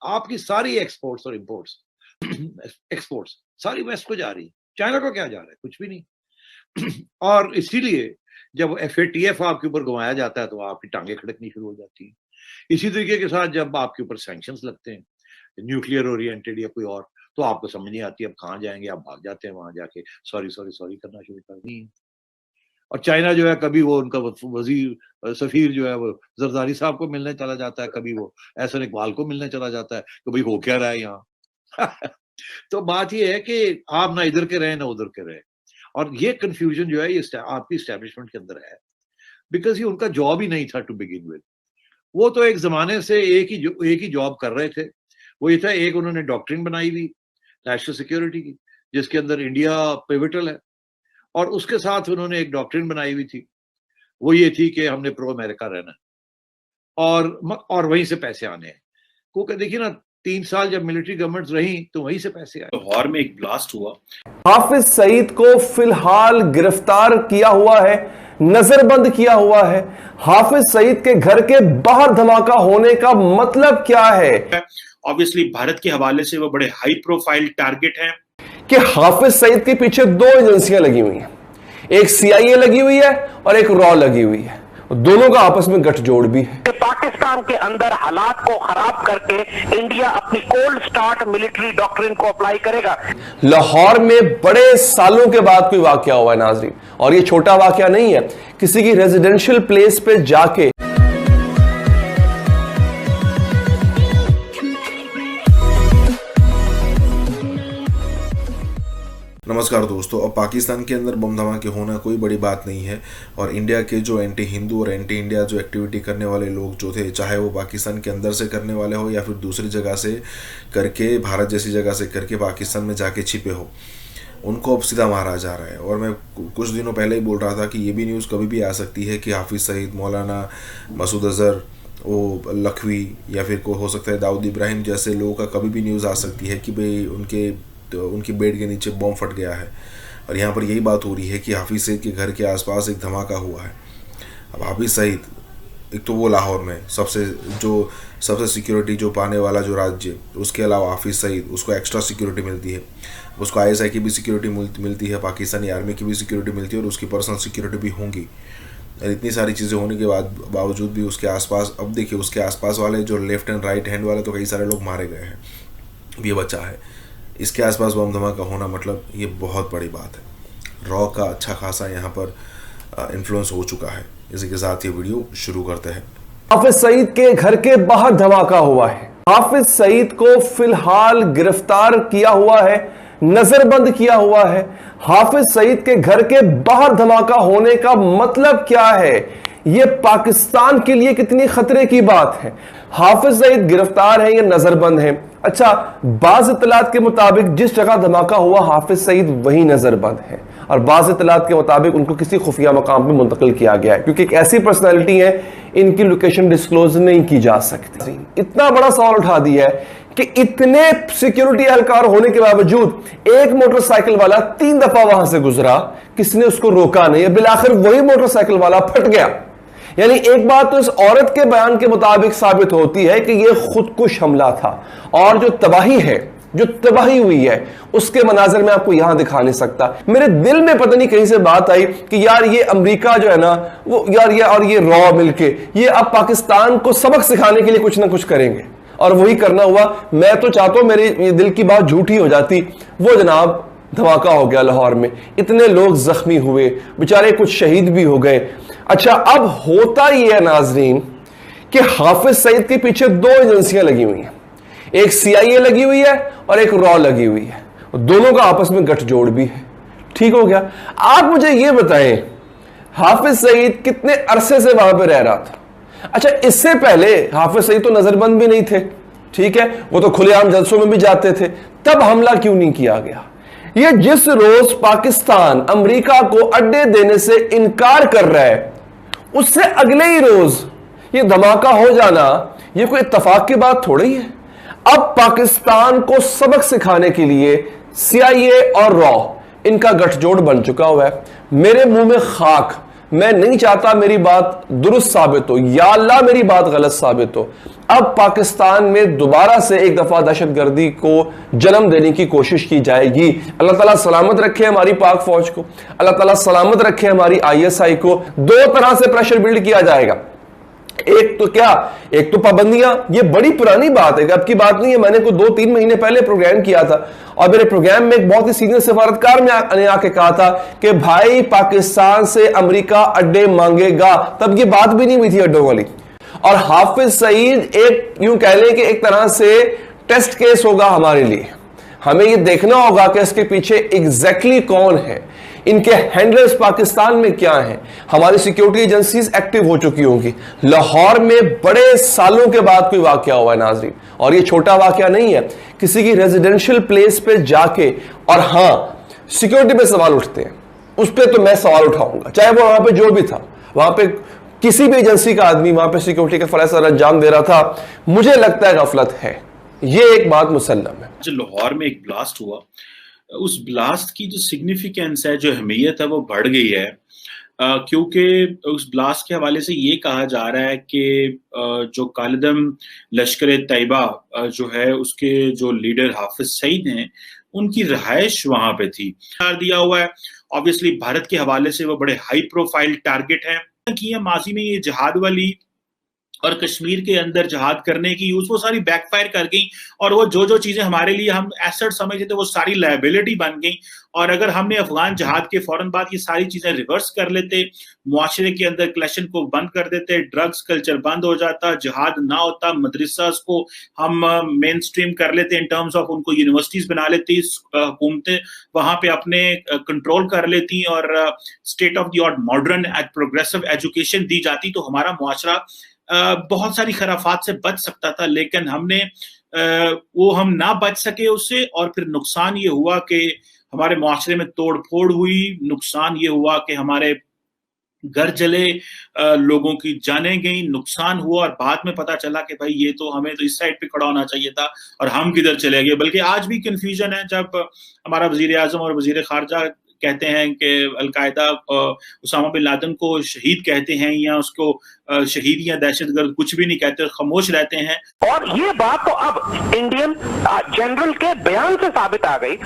Speaker 7: आपकी सारी एक्सपोर्ट्स और इंपोर्ट्स एक्सपोर्ट्स सारी वेस्ट को जा रही है, चाइना को क्या जा रहा है? कुछ भी नहीं। और इसीलिए जब FATF आपके ऊपर घुमाया जाता है तो आपकी टांगे खड़कनी शुरू हो जाती है। इसी तरीके के साथ जब आपके ऊपर सैंक्शंस लगते हैं, न्यूक्लियर ओरिएंटेड या कोई और, तो आपको समझ नहीं आती अब कहाँ जाएंगे, आप भाग जाते हैं वहां जाके सॉरी करना शुरू कर दी। और चाइना जो है कभी वो उनका वजीर सफीर जो है वो जरदारी साहब को मिलने चला जाता है, कभी वो एहसन इकबाल को मिलने चला जाता है कि भाई हो क्या रहा है यहाँ। तो बात ये है कि आप ना इधर के रहे ना उधर के रहे, और ये कंफ्यूजन जो है ये आपकी एस्टेब्लिशमेंट के अंदर है, बिकॉज ये उनका जॉब ही नहीं था टू बिगिन विद। वो तो एक जमाने से एक ही जॉब कर रहे थे, वो ये था, एक उन्होंने डॉक्ट्रिन बनाई हुई नेशनल सिक्योरिटी की जिसके अंदर इंडिया पिवटल है, और उसके साथ उन्होंने एक डॉक्ट्रिन बनाई हुई थी, वो ये थी कि हमने प्रो अमेरिका रहना और वहीं से पैसे आने हैं। क्योंकि देखिए ना 3 साल जब मिलिट्री गवर्नमेंट रही तो वहीं से पैसे आए।
Speaker 1: लाहौर में एक ब्लास्ट हुआ,
Speaker 2: हाफिज सईद को फिलहाल गिरफ्तार किया हुआ है, नजरबंद किया हुआ है। हाफिज सईद के घर के बाहर धमाका होने का मतलब क्या है?
Speaker 1: ऑब्वियसली भारत के हवाले से वो बड़े हाई प्रोफाइल टारगेट हैं
Speaker 2: कि हाफिज सईद के पीछे 2 एजेंसियां लगी हुई हैं, एक CIA लगी हुई है और एक रॉ लगी हुई है, दोनों का आपस में गठजोड़ भी है।
Speaker 8: पाकिस्तान के अंदर हालात को खराब करके इंडिया अपनी कोल्ड स्टार्ट मिलिट्री डॉक्ट्रिन को अप्लाई करेगा।
Speaker 2: लाहौर में बड़े सालों के बाद कोई वाकया हुआ है नाजरीन, और ये छोटा वाकया नहीं है, किसी की रेजिडेंशियल प्लेस पे जाके
Speaker 3: नमस्कार दोस्तों, अब पाकिस्तान के अंदर बम धमाके होना कोई बड़ी बात नहीं है, और इंडिया के जो एंटी हिंदू और एंटी इंडिया जो एक्टिविटी करने वाले लोग जो थे, चाहे वो पाकिस्तान के अंदर से करने वाले हो या फिर दूसरी जगह से करके, भारत जैसी जगह से करके पाकिस्तान में जाके छिपे हो, उनको अब सीधा मारा जा रहा है। और मैं कुछ दिनों पहले ही बोल रहा था कि ये भी न्यूज़ कभी भी आ सकती है कि हाफिज़ सईद, मौलाना मसूद अजहर, वो लखवी या फिर को हो सकता है दाऊद इब्राहिम जैसे लोगों का कभी भी न्यूज़ आ सकती है कि भाई उनकी बेड के नीचे बम फट गया है। और यहाँ पर यही बात हो रही है कि हाफिज़ सईद के घर के आसपास एक धमाका हुआ है। अब हाफिज़ सईद, एक तो वो लाहौर में सबसे सिक्योरिटी जो पाने वाला जो राज्य, उसके अलावा हाफिज़ सईद, उसको एक्स्ट्रा सिक्योरिटी मिलती है, उसको ISI की भी सिक्योरिटी मिलती है, पाकिस्तानी आर्मी की भी सिक्योरिटी मिलती है, और उसकी पर्सनल सिक्योरिटी भी होंगी। और इतनी सारी चीज़ें होने के बावजूद भी उसके आसपास, अब देखिए उसके आसपास वाले जो लेफ्ट एंड राइट हैंड वाले तो कई सारे लोग मारे गए हैं, ये बचा है। इसके आसपास बम धमाका होना मतलब ये बहुत बड़ी बात है। रॉ का अच्छा खासा यहाँ पर इन्फ्लुएंस हो चुका है। इसी के साथ ये वीडियो शुरू करते हैं।
Speaker 2: हाफिज सईद के घर के बाहर धमाका हुआ है। हाफिज सईद को फिलहाल गिरफ्तार किया हुआ है, नजरबंद किया हुआ है। हाफिज सईद के घर के बाहर धमाका होने का मतलब क्या है? ये पाकिस्तान के लिए कितनी खतरे की बात है? हाफिज सईद गिरफ्तार है या नजरबंद है? अच्छा, बाज़ इत्तलात के मुताबिक जिस जगह धमाका हुआ हाफिज सईद वही नजरबंद है, और बाज़ इत्तलात के मुताबिक उनको किसी खुफिया मकाम पे मुंतकिल किया गया है, क्योंकि एक ऐसी पर्सनैलिटी है इनकी लोकेशन डिस्क्लोज नहीं की जा सकती। इतना बड़ा सवाल उठा दिया है कि इतने सिक्योरिटी एहलकार होने के बावजूद एक मोटरसाइकिल वाला 3 दफा वहां से गुजरा, किसने उसको रोका नहीं, बिलाखिर वही मोटरसाइकिल वाला फट गया। यानी एक बात तो इस औरत के बयान के मुताबिक साबित होती है कि यह खुदकुश हमला था, और जो तबाही हुई है उसके मनाजर में आपको यहां दिखा नहीं सकता। मेरे दिल में पता नहीं कहीं से बात आई कि यार ये अमेरिका जो है ना, वो यार ये और ये रॉ मिलके ये अब पाकिस्तान को सबक सिखाने के लिए कुछ ना कुछ करेंगे, और वही करना हुआ। मैं तो चाहता हूं मेरे दिल की बात झूठी हो जाती। वो जनाब धमाका हो गया लाहौर में, इतने लोग जख्मी हुए, बेचारे कुछ शहीद भी हो गए। अच्छा, अब होता यह है नाजरीन कि हाफिज सईद के पीछे 2 एजेंसियां लगी हुई हैं, एक CIA लगी हुई है और एक रॉ लगी हुई है, दोनों का आपस में गठजोड़ भी है। ठीक हो गया। आप मुझे यह बताएं, हाफिज सईद कितने अरसे से वहां पर रह रहा था? अच्छा, इससे पहले हाफिज सईद तो नजरबंद भी नहीं थे, ठीक है, वो तो खुलेआम जलसों में भी जाते थे, तब हमला क्यों नहीं किया गया? ये जिस रोज पाकिस्तान अमेरिका को अड्डे देने से इनकार कर रहा है, उससे अगले ही रोज ये धमाका हो जाना, ये कोई इत्तेफाक की बात थोड़ी है। अब पाकिस्तान को सबक सिखाने के लिए CIA और रॉ इनका गठजोड़ बन चुका हुआ है। मेरे मुंह में खाक, मैं नहीं चाहता मेरी बात दुरुस्त साबित हो, या अल्लाह मेरी बात गलत साबित हो। अब पाकिस्तान में दोबारा से एक दफा दहशतगर्दी को जन्म देने की कोशिश की जाएगी। अल्लाह ताला सलामत रखे हमारी पाक फौज को, अल्लाह ताला सलामत रखे हमारी ISI को। 2 तरह से प्रेशर बिल्ड किया जाएगा। एक तो पाबंदियां, ये बड़ी पुरानी बात है, अब की बात नहीं है। मैंने को 2-3 महीने पहले प्रोग्राम किया था और मेरे प्रोग्राम में एक बहुत ही सीनियर सफारतकार ने आके कहा था कि भाई पाकिस्तान से अमेरिका अड्डे मांगेगा, तब ये बात भी नहीं हुई थी अड्डों वाली। और हाफिज सईद एक यूं कह लें कि एक तरह से टेस्ट केस होगा हमारे लिए। हमें ये देखना होगा कि इसके पीछे एग्जैक्टली कौन है, इनके हैंडलर्स पाकिस्तान में क्या हैं। हमारी सिक्योरिटी एजेंसीज एक्टिव हो चुकी होंगी। लाहौर में बड़े सालों के बाद कोई वाकया हुआ है नाजरीन, और ये छोटा वाकया नहीं है, किसी की रेजिडेंशियल प्लेस पे जाके, और हाँ सिक्योरिटी पे सवाल उठते हैं, उस पर तो मैं सवाल उठाऊंगा, चाहे वो वहां पे जो भी था, वहां पे किसी भी एजेंसी का आदमी वहां पे सिक्योरिटी का फराज अंजाम दे रहा था। मुझे लगता है गफलत है, ये एक बात मुसल्लम है।
Speaker 1: जो लाहौर में एक ब्लास्ट हुआ, उस ब्लास्ट की जो सिग्निफिकेंस है, जो अहमियत है, वो बढ़ गई है, क्योंकि उस ब्लास्ट के हवाले से ये कहा जा रहा है कि जो कालिदम लश्कर तैयबा जो है, उसके जो लीडर हाफिज सईद हैं, उनकी रहायश वहां पे थी। दिया हुआ है, ऑब्वियसली भारत के हवाले से वो बड़े हाई प्रोफाइल टारगेट हैं कि माजी में ये जिहाद वाली और कश्मीर के अंदर जहाद करने की वो सारी बैकफायर कर गई, और वो जो चीजें हमारे लिए हम एसेट समझते थे वो सारी लायबिलिटी बन गई। और अगर हमने अफगान जहाद के फौरन बाद ये सारी चीजें रिवर्स कर लेते, मुआशरे के अंदर कलेक्शन को बंद कर देते, ड्रग्स कल्चर बंद हो जाता, जहाद ना होता, मदरसास को हम मेन स्ट्रीम कर लेते इन टर्म्स ऑफ उनको यूनिवर्सिटीज बना लेती, हुकूमतें वहां पे अपने कंट्रोल कर लेती और state of the art modern progressive education दी जाती, तो हमारा मुआशरा बहुत सारी खराफात से बच सकता था। लेकिन हमने वो हम ना बच सके उससे, और फिर नुकसान ये हुआ कि हमारे मुआशरे में तोड़ फोड़ हुई, नुकसान ये हुआ कि हमारे घर जले, लोगों की जानें गई, नुकसान हुआ, और बाद में पता चला कि भाई ये तो हमें तो इस साइड पे खड़ा होना चाहिए था और हम किधर चले गए। बल्कि आज भी कंफ्यूजन है जब हमारा वजीर आजम और वजीर खारजा कहते हैं कि अलकायदा उसामा बिन लादेन को शहीद कहते हैं, या उसको शहीद या दहशतगर्द कुछ भी नहीं कहते, खामोश रहते हैं।
Speaker 8: और ये बात तो अब इंडियन जनरल के बयान से साबित आ गई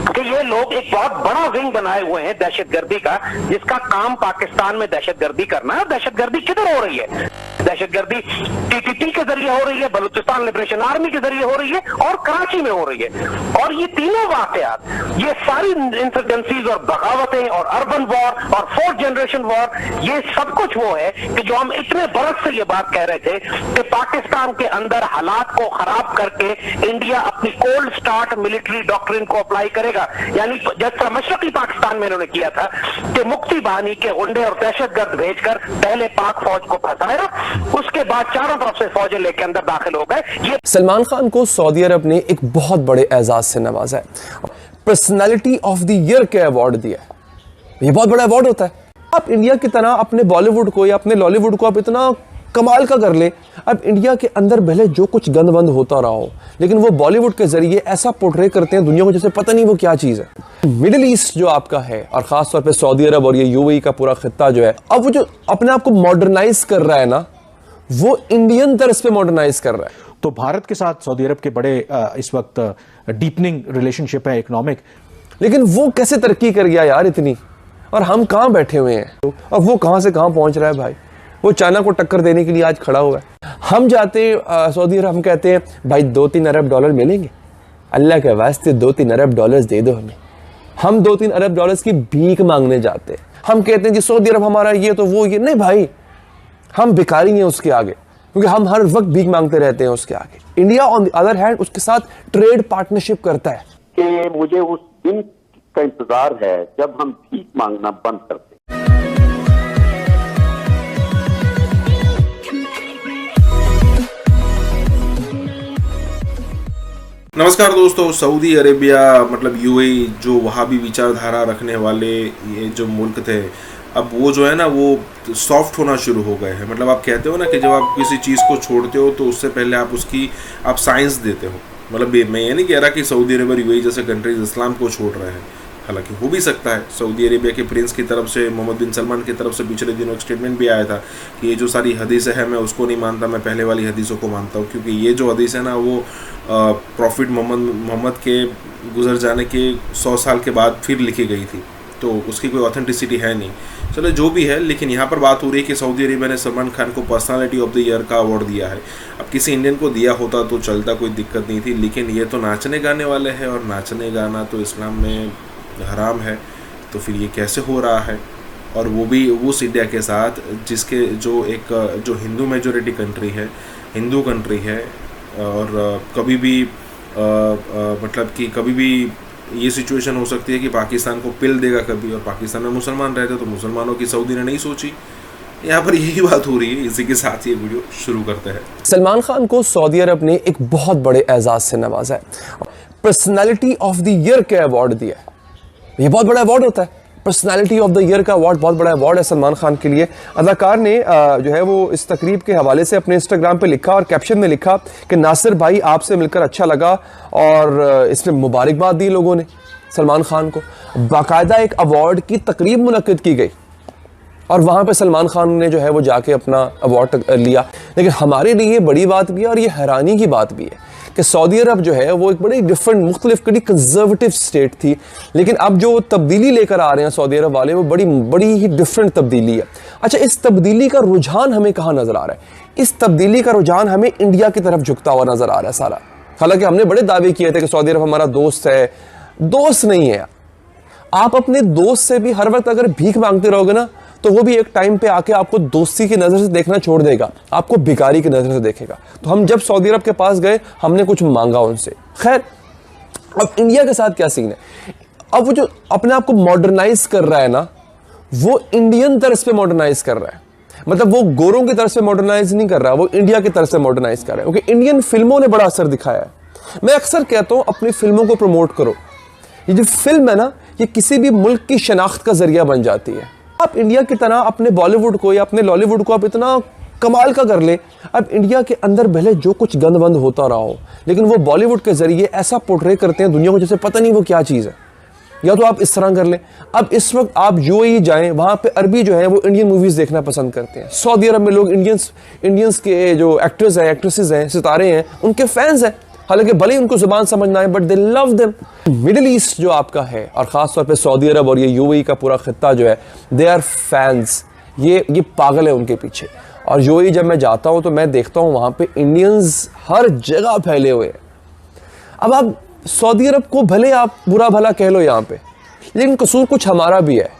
Speaker 8: कि ये लोग एक बहुत बड़ा विंग बनाए हुए हैं दहशतगर्दी का, जिसका काम पाकिस्तान में दहशतगर्दी करना है। दहशतगर्दी किधर हो रही है? दहशतगर्दी टीटीटी के जरिए हो रही है, बलूचिस्तान लिबरेशन आर्मी के जरिए हो रही है, और कराची में हो रही है। और ये तीनों वाकयात, ये सारी इंसर्जेंसीज और बगावतें और अर्बन वॉर और फोर्थ जनरेशन वॉर, ये सब कुछ वो है कि जो हम इतने बरस से ये बात कह रहे थे कि पाकिस्तान के अंदर हालात को खराब करके इंडिया अपनी कोल्ड स्टार्ट मिलिट्री डॉक्ट्रिन को अप्लाई करेगा। यानी जैसा मशरकी पाकिस्तान में इन्होंने किया था कि मुक्ति बानी के गुंडे और दहशतगर्द भेजकर पहले पाक फौज को फंसाया, उसके बाद चारों तरफ से फौजें लेके अंदर दाखिल हो गए।
Speaker 2: सलमान खान को सऊदी अरब ने एक बहुत बड़े एजाज से नवाजा है, पर्सनालिटी ऑफ द ईयर का अवार्ड दिया है। ये बहुत बड़ा अवार्ड होता है। आप इंडिया की तरह अपने बॉलीवुड को या अपने लॉलीवुड को आप इतना कमाल का कर ले, अब इंडिया के अंदर भले जो कुछ गंद बंद होता रहा हो, लेकिन वो बॉलीवुड के जरिए ऐसा पोर्ट्रे करते हैं दुनिया को जैसे पता नहीं वो क्या चीज है। मिडिल ईस्ट जो आपका है, और खासतौर पे सऊदी अरब और ये यूएई का पूरा खित्ता जो है, अब वो जो अपने आप को मॉडर्नाइज कर रहा है ना, वो इंडियन तर्ज पे मॉडर्नाइज कर रहा है।
Speaker 9: तो भारत के साथ सऊदी अरब के बड़े इस वक्त डीपनिंग रिलेशनशिप है, इकोनॉमिक,
Speaker 2: लेकिन वो कैसे तरक्की कर गया यार इतनी, और हम कहां बैठे हुए हैं, और वो कहां से कहां पहुंच रहा है भाई। वो चाइना को टक्कर देने के लिए आज खड़ा हुआ है। हम जाते सऊदी अरब, हम कहते हैं भाई 2-3 अरब डॉलर मिलेंगे, अल्लाह के वास्ते 2-3 अरब डॉलर दे दो हमें। हम 2-3 अरब डॉलर की भीख मांगने जाते हैं। हम कहते हैं जी सऊदी अरब हमारा ये तो वो ये, नहीं भाई, हम भिखारी हैं उसके आगे, क्योंकि हम हर वक्त भीख मांगते रहते हैं उसके आगे। India on the other hand उसके साथ ट्रेड पार्टनरशिप करता है।
Speaker 10: कि मुझे उस दिन का इंतजार है जब हम भीख मांगना बंद कर दें।
Speaker 3: नमस्कार दोस्तों, सऊदी अरेबिया मतलब यूएई, जो वहाबी विचारधारा रखने वाले ये जो मुल्क थे, अब वो जो है ना वो सॉफ्ट होना शुरू हो गए हैं। मतलब आप कहते हो ना कि जब आप किसी चीज़ को छोड़ते हो तो उससे पहले आप उसकी आप साइंस देते हो। मतलब मैं ये नहीं कह रहा कि सऊदी अरेबिया और यूएई जैसे कंट्रीज इस्लाम को छोड़ रहे हैं, हालांकि हो भी सकता है। सऊदी अरेबिया के प्रिंस की तरफ से, मोहम्मद बिन सलमान की तरफ से पिछले दिनों एक स्टेटमेंट भी आया था कि ये जो सारी हदीसें हैं मैं उसको नहीं मानता, मैं पहले वाली हदीसों को मानता हूँ, क्योंकि ये जो हदीस है ना वो प्रॉफिट मोहम्मद के गुजर जाने के 100 साल के बाद फिर लिखी गई थी। तो उसकी कोई ऑथेंटिसिटी है नहीं। चलो जो भी है, लेकिन यहाँ पर बात हो रही है कि सऊदी अरेबिया ने सलमान खान को पर्सनालिटी ऑफ द ईयर का अवार्ड दिया है। अब किसी इंडियन को दिया होता तो चलता, कोई दिक्कत नहीं थी, लेकिन ये तो नाचने गाने वाले हैं और नाचने गाना तो इस्लाम में हराम है, तो फिर ये कैसे हो रहा है? और वो भी उस इंडिया के साथ जिसके जो हिंदू मेजोरिटी कंट्री है, हिंदू कंट्री है, और कभी भी मतलब कि कभी भी ये सिचुएशन हो सकती है कि पाकिस्तान को पिल देगा कभी, और पाकिस्तान में मुसलमान रहते तो मुसलमानों की सऊदी ने नहीं सोची। यहाँ पर यही बात हो रही है। इसी के साथ ये वीडियो शुरू करते हैं।
Speaker 11: सलमान खान को सऊदी अरब ने एक बहुत बड़े एजाज से नवाजा है, पर्सनालिटी ऑफ द ईयर का अवार्ड दिया है। ये बहुत बड़ा अवार्ड होता है, पर्सनालिटी ऑफ द ईयर का अवार्ड बहुत बड़ा अवार्ड है सलमान खान के लिए। अदाकार ने जो है वो इस तकरीब के हवाले से अपने इंस्टाग्राम पे लिखा और कैप्शन में लिखा कि नासिर भाई आपसे मिलकर अच्छा लगा, और इसमें मुबारकबाद दी लोगों ने सलमान खान को। बाकायदा एक अवार्ड की तकरीब मुनक्किद की गई और वहाँ पे सलमान खान ने जो है वो जाके अपना अवार्ड लिया। लेकिन हमारे लिए बड़ी बात भी है और ये हैरानी की बात भी है कि सऊदी अरब जो है वो एक बड़ी डिफरेंट, मुख्तलिफ, बड़ी कंजर्वेटिव स्टेट थी, लेकिन अब जो तब्दीली लेकर आ रहे हैं सऊदी अरब वाले, वो बड़ी ही डिफरेंट तब्दीली है। अच्छा, इस तब्दीली का रुझान हमें कहाँ नजर आ रहा है? इस तब्दीली का रुझान हमें इंडिया की तरफ झुकता हुआ नजर आ रहा है सारा। हालांकि हमने बड़े दावे किए थे कि सऊदी अरब हमारा दोस्त है, दोस्त नहीं है। आप अपने दोस्त से भी हर वक्त अगर भीख मांगते रहोगे ना, तो वो भी एक टाइम पे आके आपको दोस्ती की नज़र से देखना छोड़ देगा, आपको भिखारी की नज़र से देखेगा। तो हम जब सऊदी अरब के पास गए, हमने कुछ मांगा उनसे। खैर, अब इंडिया के साथ क्या सीन है? अब वो जो अपने आप को मॉडर्नाइज कर रहा है ना, वो इंडियन तर्ज पे मॉडर्नाइज कर रहा है। मतलब वो गोरों की तरफ से मॉडर्नाइज नहीं कर रहा, वो इंडिया की तरफ से मॉडर्नाइज कर रहा है, क्योंकि इंडियन फिल्मों ने बड़ा असर दिखाया है। मैं अक्सर कहता हूँ अपनी फिल्मों को प्रमोट करो। ये जो फिल्म है ना, ये किसी भी मुल्क की शनाख्त का जरिया बन जाती है। आप इंडिया की तरह अपने बॉलीवुड को या अपने लॉलीवुड को आप इतना कमाल का कर ले, अब इंडिया के अंदर भले जो कुछ गंद बंद होता रहा हो, लेकिन वो बॉलीवुड के जरिए ऐसा पोर्ट्रे करते हैं दुनिया को जैसे पता नहीं वो क्या चीज़ है। या तो आप इस तरह कर लें, अब इस वक्त आप यूएई जाएं, वहाँ पे अरबी जो है वो इंडियन मूवीज़ देखना पसंद करते हैं। सऊदी अरब में लोग इंडियंस के जो एक्टर्स हैं, एक्ट्रेसेस हैं, सितारे हैं, उनके फैंस हैं। हालांकि भले ही उनको जुबान समझ ना आए, but they love them. Middle east जो आपका है, और ख़ास तौर पे सऊदी अरब और ये यूएई का पूरा खित्ता जो है, दे आर फैंस। ये पागल है उनके पीछे। और यूएई जब मैं जाता हूँ तो मैं देखता हूँ वहाँ पे इंडियंस हर जगह फैले हुए हैं। अब आप सऊदी अरब को भले आप बुरा भला कह लो यहाँ पे, लेकिन कसूर कुछ हमारा भी है।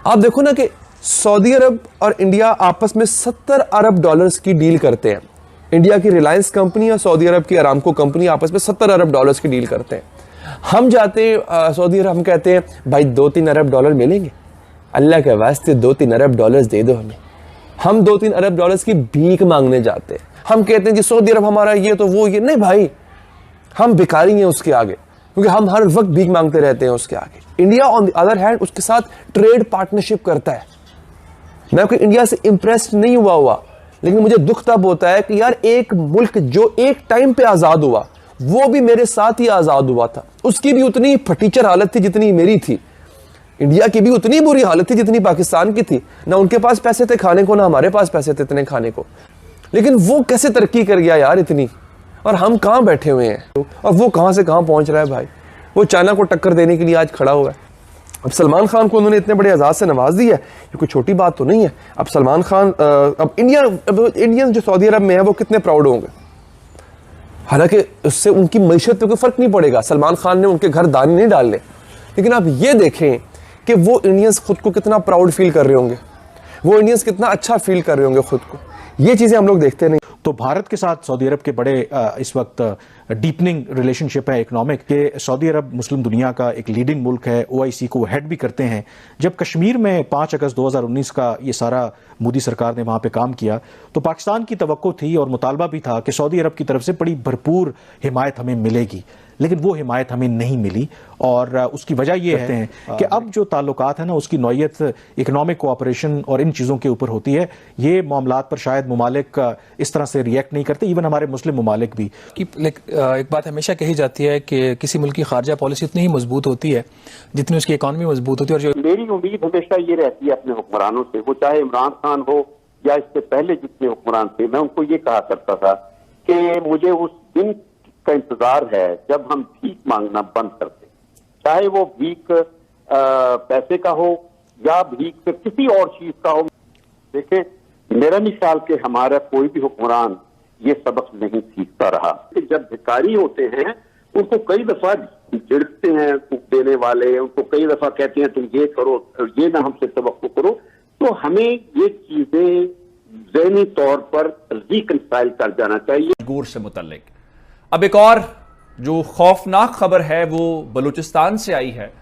Speaker 11: आप देखो ना कि सऊदी अरब और इंडिया आपस में $70 अरब की डील करते हैं। इंडिया की रिलायंस कंपनी और सऊदी अरब की अरामको कंपनी आपस में $70 अरब की डील करते हैं। हम जाते सऊदी अरब, हम कहते हैं भाई $2-3 अरब मिलेंगे, अल्लाह के वास्ते $2-3 अरब दे दो हमें। हम $2-3 अरब की भीख मांगने जाते हैं। हम कहते हैं कि सऊदी अरब हमारा ये तो वो ये, नहीं भाई, हम भिखारी हैं उसके आगे, क्योंकि हम हर वक्त भीख मांगते रहते हैं उसके आगे। India on the other hand उसके साथ ट्रेड पार्टनरशिप करता है। मैं कोई इंडिया से इंप्रेस्ड नहीं हुआ, लेकिन मुझे दुख तब होता है कि यार एक मुल्क जो एक टाइम पे आजाद हुआ, वो भी मेरे साथ ही आजाद हुआ था, उसकी भी उतनी फटीचर हालत थी जितनी मेरी थी। इंडिया की भी उतनी बुरी हालत थी जितनी पाकिस्तान की थी। ना उनके पास पैसे थे खाने को, ना हमारे पास पैसे थे इतने खाने को, लेकिन वो कैसे तरक्की कर गया यार इतनी, और हम कहाँ बैठे हुए हैं, और वो कहाँ से कहाँ पहुंच रहा है भाई। वो चाइना को टक्कर देने के लिए आज खड़ा हुआ है। अब सलमान खान को उन्होंने इतने बड़े एजाज से नवाज दिया है, ये कोई छोटी बात तो नहीं है। अब सलमान खान, अब इंडियन जो सऊदी अरब में है वो कितने प्राउड होंगे। हालांकि उससे उनकी मईशत पे कोई फर्क नहीं पड़ेगा, सलमान खान ने उनके घर दाने नहीं डालने, लेकिन आप ये देखें कि वो इंडियंस खुद को कितना प्राउड फील कर रहे होंगे, वो इंडियंस कितना अच्छा फील कर रहे होंगे खुद को। ये चीज़ें हम लोग देखते नहीं।
Speaker 9: तो भारत के साथ सऊदी अरब के बड़े इस वक्त डीपनिंग रिलेशनशिप है इकोनॉमिक के। सऊदी अरब मुस्लिम दुनिया का एक लीडिंग मुल्क है, ओआईसी को हेड भी करते हैं। जब कश्मीर में 5 अगस्त 2019 का ये सारा मोदी सरकार ने वहाँ पे काम किया, तो पाकिस्तान की तवक्को थी और मुतालबा भी था कि सऊदी अरब की तरफ से बड़ी भरपूर हिमायत हमें मिलेगी, लेकिन वो हिमायत हमें नहीं मिली। और उसकी वजह ये है कि अब जो ताल्लुकात है ना, उसकी नौयत इकोनॉमिक कोऑपरेशन और इन चीज़ों के ऊपर होती है। ये मामलात पर शायद ममालिक इस तरह से रिएक्ट नहीं करते, इवन हमारे मुस्लिम ममालिक भी।
Speaker 12: एक बात हमेशा कही जाती है कि किसी मुल्क की खारजा पॉलिसी इतनी ही मजबूत होती है जितनी उसकी इकॉनमी मजबूत होती है। और जो
Speaker 10: मेरी उम्मीद हमेशा ये रहती है अपने हुक्मरानों से, वो चाहे इमरान खान हो या इससे पहले जितने हुक्मरान थे, मैं उनको ये कहा करता था कि मुझे उस दिन का इंतजार है जब हम भीख मांगना बंद कर दें। चाहे वो भीख पैसे का हो या भीख से किसी और चीज का हो। देखें, मेरा नहीं ख्याल कि हमारा कोई भी हुक्मरान ये सबक नहीं सीखता रहा। जब भिखारी होते हैं उनको कई दफा झिड़कते हैं देने वाले, उनको कई दफा कहते हैं तुम ये करो, ये ना हमसे तवक्को करो, तो हमें ये चीजें ज़हनी तौर पर रिकंसाइल कर जाना चाहिए।
Speaker 13: गौर से मुतल्लिक अब एक और जो खौफनाक खबर है वो बलूचिस्तान से आई है,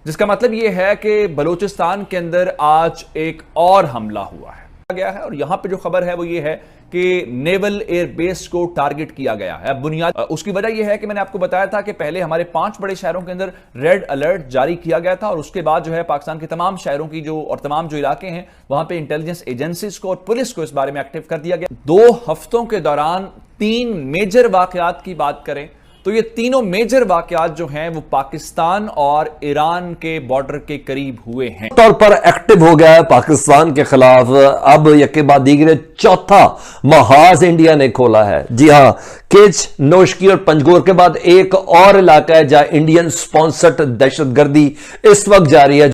Speaker 13: जिसका मतलब ये है कि बलूचिस्तान के अंदर आज एक और हमला हुआ गया है। और यहां पे जो खबर है वो ये है कि नेवल एयर बेस को टारगेट किया गया है। बुनियाद उसकी वजह यह है कि मैंने आपको बताया था कि पहले हमारे 5 बड़े शहरों के अंदर रेड अलर्ट जारी किया गया था और उसके बाद जो है पाकिस्तान के तमाम शहरों की और तमाम जो इलाके हैं वहां पे इंटेलिजेंस एजेंसीज को और पुलिस को इस बारे में एक्टिव कर दिया गया। 2 हफ्तों के दौरान 3 मेजर वाकयात की बात करें तो ये तीनों मेजर वाकयात जो हैं वो पाकिस्तान और ईरान के बॉर्डर के करीब हुए हैं।
Speaker 14: तौर पर एक्टिव हो गया है पाकिस्तान के खिलाफ। अब यके बाद दीगरे चौथा महाज इंडिया ने खोला है। जी हां, केच, नौशकी और पंजगोर के बाद एक और इलाका है जहां इंडियन स्पॉन्सर्ड दहशतगर्दी इस वक्त जारी है।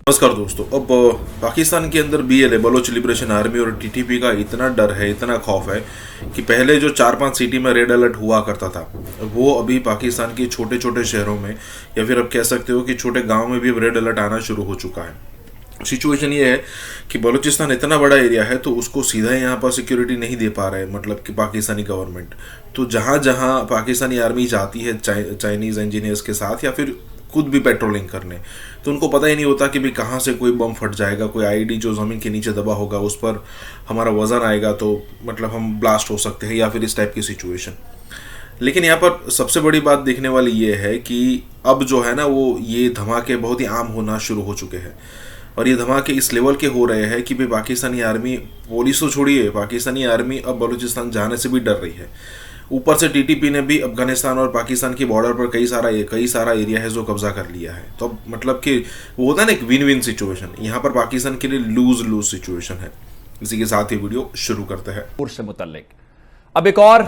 Speaker 3: नमस्कार दोस्तों, अब पाकिस्तान के अंदर BLA बलोच लिबरेशन आर्मी और TTP का इतना डर है, इतना खौफ है कि पहले जो 4-5 सिटी में रेड अलर्ट हुआ करता था वो अभी पाकिस्तान के छोटे छोटे शहरों में या फिर अब कह सकते हो कि छोटे गांव में भी अब रेड अलर्ट आना शुरू हो चुका है। सिचुएशन ये है कि बलूचिस्तान इतना बड़ा एरिया है तो उसको सीधा यहाँ पर सिक्योरिटी नहीं दे पा रहा है, मतलब कि पाकिस्तानी गवर्नमेंट। तो जहाँ जहाँ पाकिस्तानी आर्मी जाती है चाइनीज़ इंजीनियर्स के साथ या फिर खुद भी पेट्रोलिंग करने, तो उनको पता ही नहीं होता कि भाई कहाँ से कोई बम फट जाएगा, कोई आईडी जो ज़मीन के नीचे दबा होगा उस पर हमारा वज़न आएगा तो मतलब हम ब्लास्ट हो सकते हैं या फिर इस टाइप की सिचुएशन। लेकिन यहाँ पर सबसे बड़ी बात देखने वाली ये है कि अब जो है ना वो ये धमाके बहुत ही आम होना शुरू हो चुके हैं और ये धमाके इस लेवल के हो रहे हैं कि भाई पाकिस्तानी आर्मी, पुलिस तो छोड़िए, पाकिस्तानी आर्मी अब बलूचिस्तान जाने से भी डर रही है। ऊपर से TTP ने भी अफगानिस्तान और पाकिस्तान की बॉर्डर पर कई सारा एरिया है जो कब्जा कर लिया है। तो मतलब कि वो होता है ना एक विन विन सिचुएशन, यहाँ पर पाकिस्तान के लिए लूज सिचुएशन है। इसी के साथ ही वीडियो शुरू करते हैं।
Speaker 13: गौर से मुतल्लिक अब एक और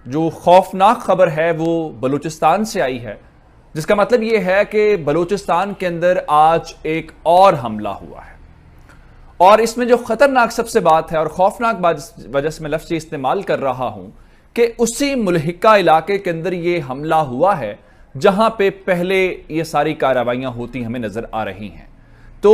Speaker 13: जो खौफनाक खबर है वो बलूचिस्तान से आई है, जिसका मतलब ये है कि बलूचिस्तान के अंदर आज एक और हमला हुआ है। और इसमें जो खतरनाक सबसे बात है और खौफनाक वजह से मैं लफ्ज़ इस्तेमाल कर रहा हूं कि उसी मुल्हिका इलाके के अंदर ये हमला हुआ है जहां पे पहले ये सारी कार्रवाइयां होती हमें नजर आ रही हैं। तो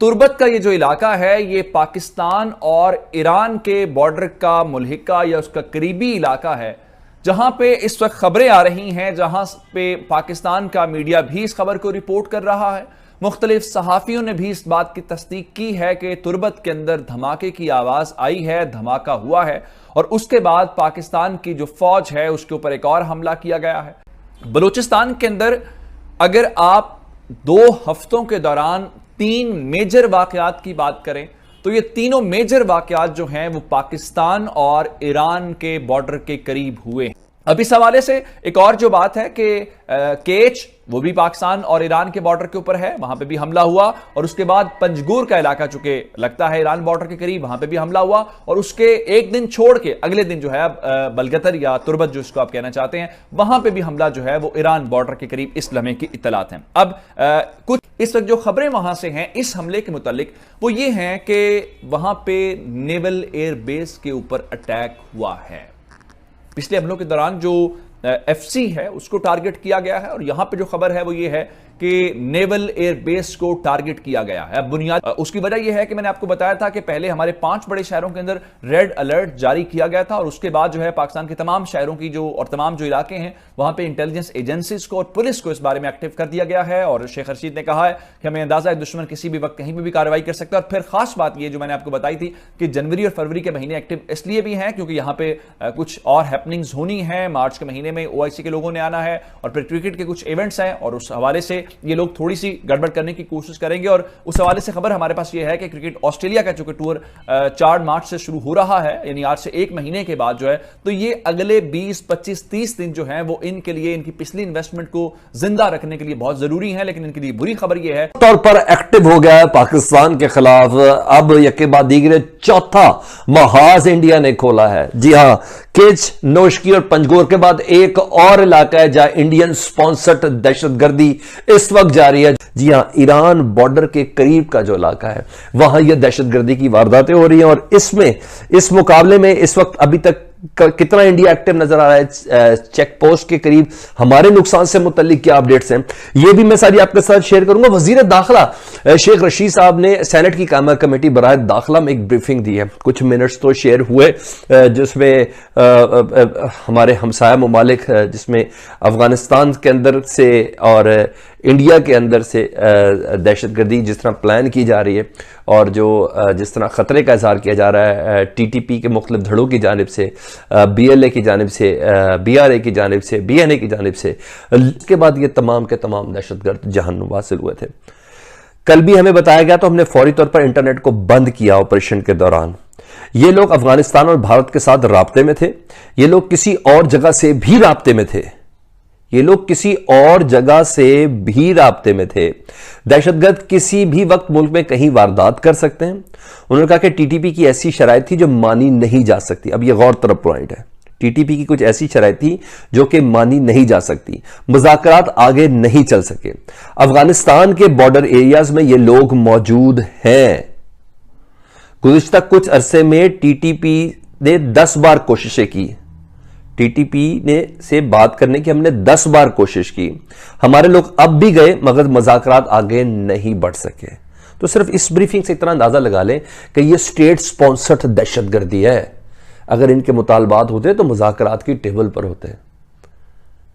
Speaker 13: तुर्बत का ये जो इलाका है ये पाकिस्तान और ईरान के बॉर्डर का मुल्हिका या उसका करीबी इलाका है, जहां पे इस वक्त खबरें आ रही हैं, जहां पे पाकिस्तान का मीडिया भी इस खबर को रिपोर्ट कर रहा है। मुख्तलिफ सहाफ़ियों ने भी इस बात की तस्दीक की है कि तुर्बत के अंदर धमाके की आवाज़ आई है, धमाका हुआ है और उसके बाद पाकिस्तान की जो फौज है उसके ऊपर एक और हमला किया गया है। बलूचिस्तान के अंदर अगर आप 2 हफ्तों के दौरान 3 मेजर वाकयात की बात करें तो ये तीनों मेजर वाकयात जो हैं वो पाकिस्तान और ईरान के बॉर्डर के करीब हुए हैं। अब इस हवाले से एक और जो बात है कि केच वो भी पाकिस्तान और ईरान के बॉर्डर के ऊपर है, वहां पे भी हमला हुआ और उसके बाद पंजगूर का इलाका चूंकि लगता है ईरान बॉर्डर के करीब, वहां पे भी हमला हुआ और उसके एक दिन छोड़ के अगले दिन जो है बलगतर या तुर्बत जो इसको आप कहना चाहते हैं वहां पे भी हमला जो है वो ईरान बॉर्डर के करीब इस लम्हे की इत्तलात हैं। अब कुछ इस वक्त जो खबरें वहां से हैं इस हमले के मुतालिक वो ये हैं कि वहां पे नेवल एयर बेस के ऊपर अटैक हुआ है। पिछले हमलों के दौरान जो FC है उसको टारगेट किया गया है और यहां पे जो खबर है वो ये है कि नेवल एयर बेस को टारगेट किया गया है। बुनियाद उसकी वजह यह है कि मैंने आपको बताया था कि पहले हमारे 5 बड़े शहरों के अंदर रेड अलर्ट जारी किया गया था और उसके बाद जो है पाकिस्तान के तमाम शहरों की और तमाम जो इलाके हैं वहां पे इंटेलिजेंस एजेंसीज को और पुलिस को इस बारे में एक्टिव कर दिया गया है। और शेख रशीद ने कहा है कि हमें अंदाजा है दुश्मन किसी भी वक्त कहीं भी कार्रवाई कर सकता है। और फिर खास बात यह जो मैंने आपको बताई थी कि जनवरी और फरवरी के महीने एक्टिव इसलिए भी हैं क्योंकि यहाँ पे कुछ और हैपनिंग्स होनी है। मार्च के महीने में OIC के लोगों ने आना है और फिर क्रिकेट के कुछ इवेंट्स हैं और उस हवाले से ये लोग थोड़ी सी गड़बड़ करने की कोशिश करेंगे। और उस हवाले से खबर हमारे पास ये है कि क्रिकेट ऑस्ट्रेलिया का चूंकि टूर 4 मार्च से शुरू हो रहा है, यानी आज से 1 महीने के बाद जो है, तो ये अगले 20, 25, 30 दिन जो है वो इनके लिए, इनकी पिछली इन्वेस्टमेंट को जिंदा रखने के लिए बहुत जरूरी है। लेकिन इनके लिए बुरी खबर यह है
Speaker 14: तौर पर एक्टिव हो गया है पाकिस्तान के खिलाफ। अब यके बाद दीगरे चौथा महाज इंडिया ने खोला है। जी हां, किच, नोशकी और पंजगोर के बाद एक और इलाका है जहां इंडियन स्पॉन्सर्ड दहशतगर्दी इस वक्त जारी है। जी हां, ईरान बॉर्डर के करीब का जो इलाका है वहां यह दहशतगर्दी की वारदातें हो रही हैं। और इसमें, इस मुकाबले में इस वक्त अभी तक कितना इंडिया एक्टिव नजर आ रहा है चेक पोस्ट के करीब, हमारे नुकसान से मुतल्लिक क्या अपडेट्स हैं, ये भी मैं सारी आपके साथ शेयर करूंगा। वजीर दाखिला शेख रशीद साहब ने सेनेट की कायमा कमेटी बराए दाखिला में एक ब्रीफिंग दी है। कुछ मिनट्स तो शेयर हुए जिसमें हमारे हमसाया ममालिक, जिसमें अफगानिस्तान के अंदर से और इंडिया के अंदर से दहशतगर्दी जिस तरह प्लान की जा रही है और जो जिस तरह खतरे का इजहार किया जा रहा है टीटीपी के मुख्तलिफ धड़ों की जानिब से, बीएलए की जानिब से, बीआरए की जानिब से, बीएनए की जानिब से, इसके बाद ये तमाम के तमाम दहशतगर्द जहन्नुम हासिल हुए थे। कल भी हमें बताया गया तो हमने फौरी तौर पर इंटरनेट को बंद किया ऑपरेशन के दौरान। ये लोग अफगानिस्तान और भारत के साथ राब्ते में थे, ये लोग किसी और जगह से भी राब्ते में थे, ये लोग किसी और जगह से भी राब्ते में थे। दहशतगर्द किसी भी वक्त मुल्क में कहीं वारदात कर सकते हैं। उन्होंने कहा कि टीटीपी की ऐसी शराइत थी जो मानी नहीं जा सकती। अब यह गौर तलब पॉइंट है, टीटीपी की कुछ ऐसी शराइत थी जो कि मानी नहीं जा सकती, मुज़ाकरात आगे नहीं चल सके। अफगानिस्तान के बॉर्डर एरियाज में ये लोग मौजूद हैं। गुज़िश्ता कुछ अरसे में टीटीपी ने 10 बार कोशिशें की, टीटीपी ने से बात करने की हमने 10 बार कोशिश की, हमारे लोग अब भी गए मगर मुज़ाकरात आगे नहीं बढ़ सके। तो सिर्फ इस ब्रीफिंग से इतना अंदाजा लगा लें कि यह स्टेट स्पॉन्सर्ड दहशतगर्दी है। अगर इनके मुतालबात होते तो मुज़ाकरात की टेबल पर होते।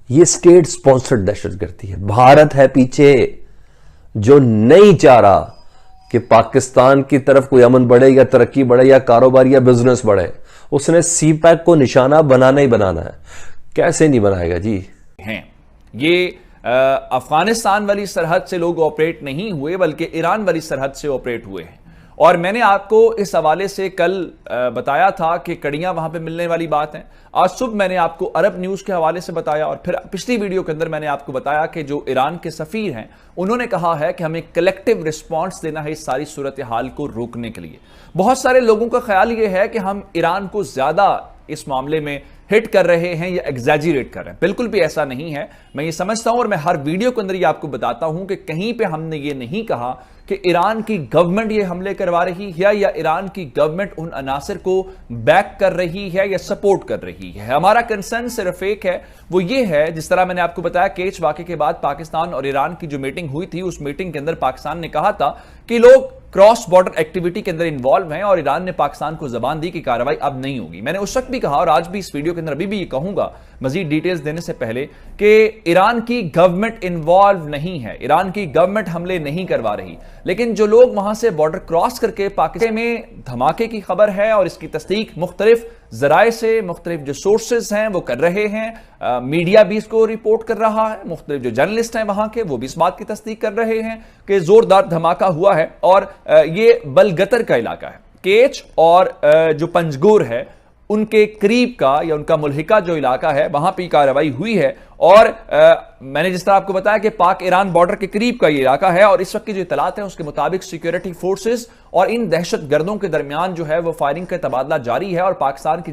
Speaker 14: यह स्टेट स्पॉन्सर्ड दहशतगर्दी है। भारत है पीछे, जो नहीं चाह रहा कि पाकिस्तान की तरफ कोई अमन बढ़े या तरक्की बढ़े या कारोबार या बिजनेस बढ़े, उसने सीपैक को निशाना बनाना ही बनाना है। कैसे नहीं बनाएगा जी।
Speaker 13: हैं ये अफगानिस्तान वाली सरहद से लोग ऑपरेट नहीं हुए बल्कि ईरान वाली सरहद से ऑपरेट हुए हैं। और मैंने आपको इस हवाले से कल बताया था कि कड़ियां वहां पे मिलने वाली बात है। आज सुबह मैंने आपको अरब न्यूज के हवाले से बताया और फिर पिछली वीडियो के अंदर मैंने आपको बताया कि जो ईरान के सफीर हैं उन्होंने कहा है कि हमें कलेक्टिव रिस्पॉन्स देना है इस सारी सूरत हाल को रोकने के लिए। बहुत सारे लोगों का ख्याल यह है कि हम ईरान को ज्यादा इस मामले में हिट कर रहे हैं या एग्जैजरेट कर रहे हैं। बिल्कुल भी ऐसा नहीं है। मैं ये समझता हूं और मैं हर वीडियो के अंदर ये आपको बताता हूं कि कहीं पे हमने ये नहीं कहा कि ईरान की गवर्नमेंट ये हमले करवा रही है या ईरान की गवर्नमेंट उन अनासर को बैक कर रही है या सपोर्ट कर रही है। हमारा कंसर्न सिर्फ एक है, वो ये है, जिस तरह मैंने आपको बताया केच वाक़े के बाद पाकिस्तान और ईरान की जो मीटिंग हुई थी, उस मीटिंग के अंदर पाकिस्तान ने कहा था कि लोग क्रॉस बॉर्डर एक्टिविटी के अंदर इन्वॉल्व हैं और ईरान ने पाकिस्तान को जबान दी कि कार्रवाई अब नहीं होगी। मैंने उस वक्त भी कहा और आज भी इस वीडियो के अंदर अभी भी ये कहूंगा मजीद डिटेल्स देने से पहले कि ईरान की गवर्नमेंट इन्वॉल्व नहीं है, ईरान की गवर्नमेंट हमले नहीं करवा रही। लेकिन जो लोग वहां से बॉर्डर क्रॉस करके पाकिस्तान में धमाके की खबर है और इसकी तस्दीक मुख्तलिफ जराए से, मुख्तलिफ जो सोर्सेज हैं वो कर रहे हैं, मीडिया भी इसको रिपोर्ट कर रहा है, मुख्तलिफ जो जर्नलिस्ट हैं वहां के वो भी इस बात की तस्दीक कर रहे हैं कि जोरदार धमाका हुआ है। और ये बलगतर का इलाका है, केच और जो पंजगोर है उनके करीब का या उनका मुल्हिका जो इलाका है वहां पर कार्रवाई हुई है। और मैंने जिस तरह आपको बताया कि पाक ईरान बॉर्डर के करीब का ये इलाका है और इस वक्त की जो इतलात है उसके मुताबिक सिक्योरिटी फोर्सेस और इन दहशतगर्दों के दरमियान जो है वो फायरिंग का तबादला जारी है और पाकिस्तान की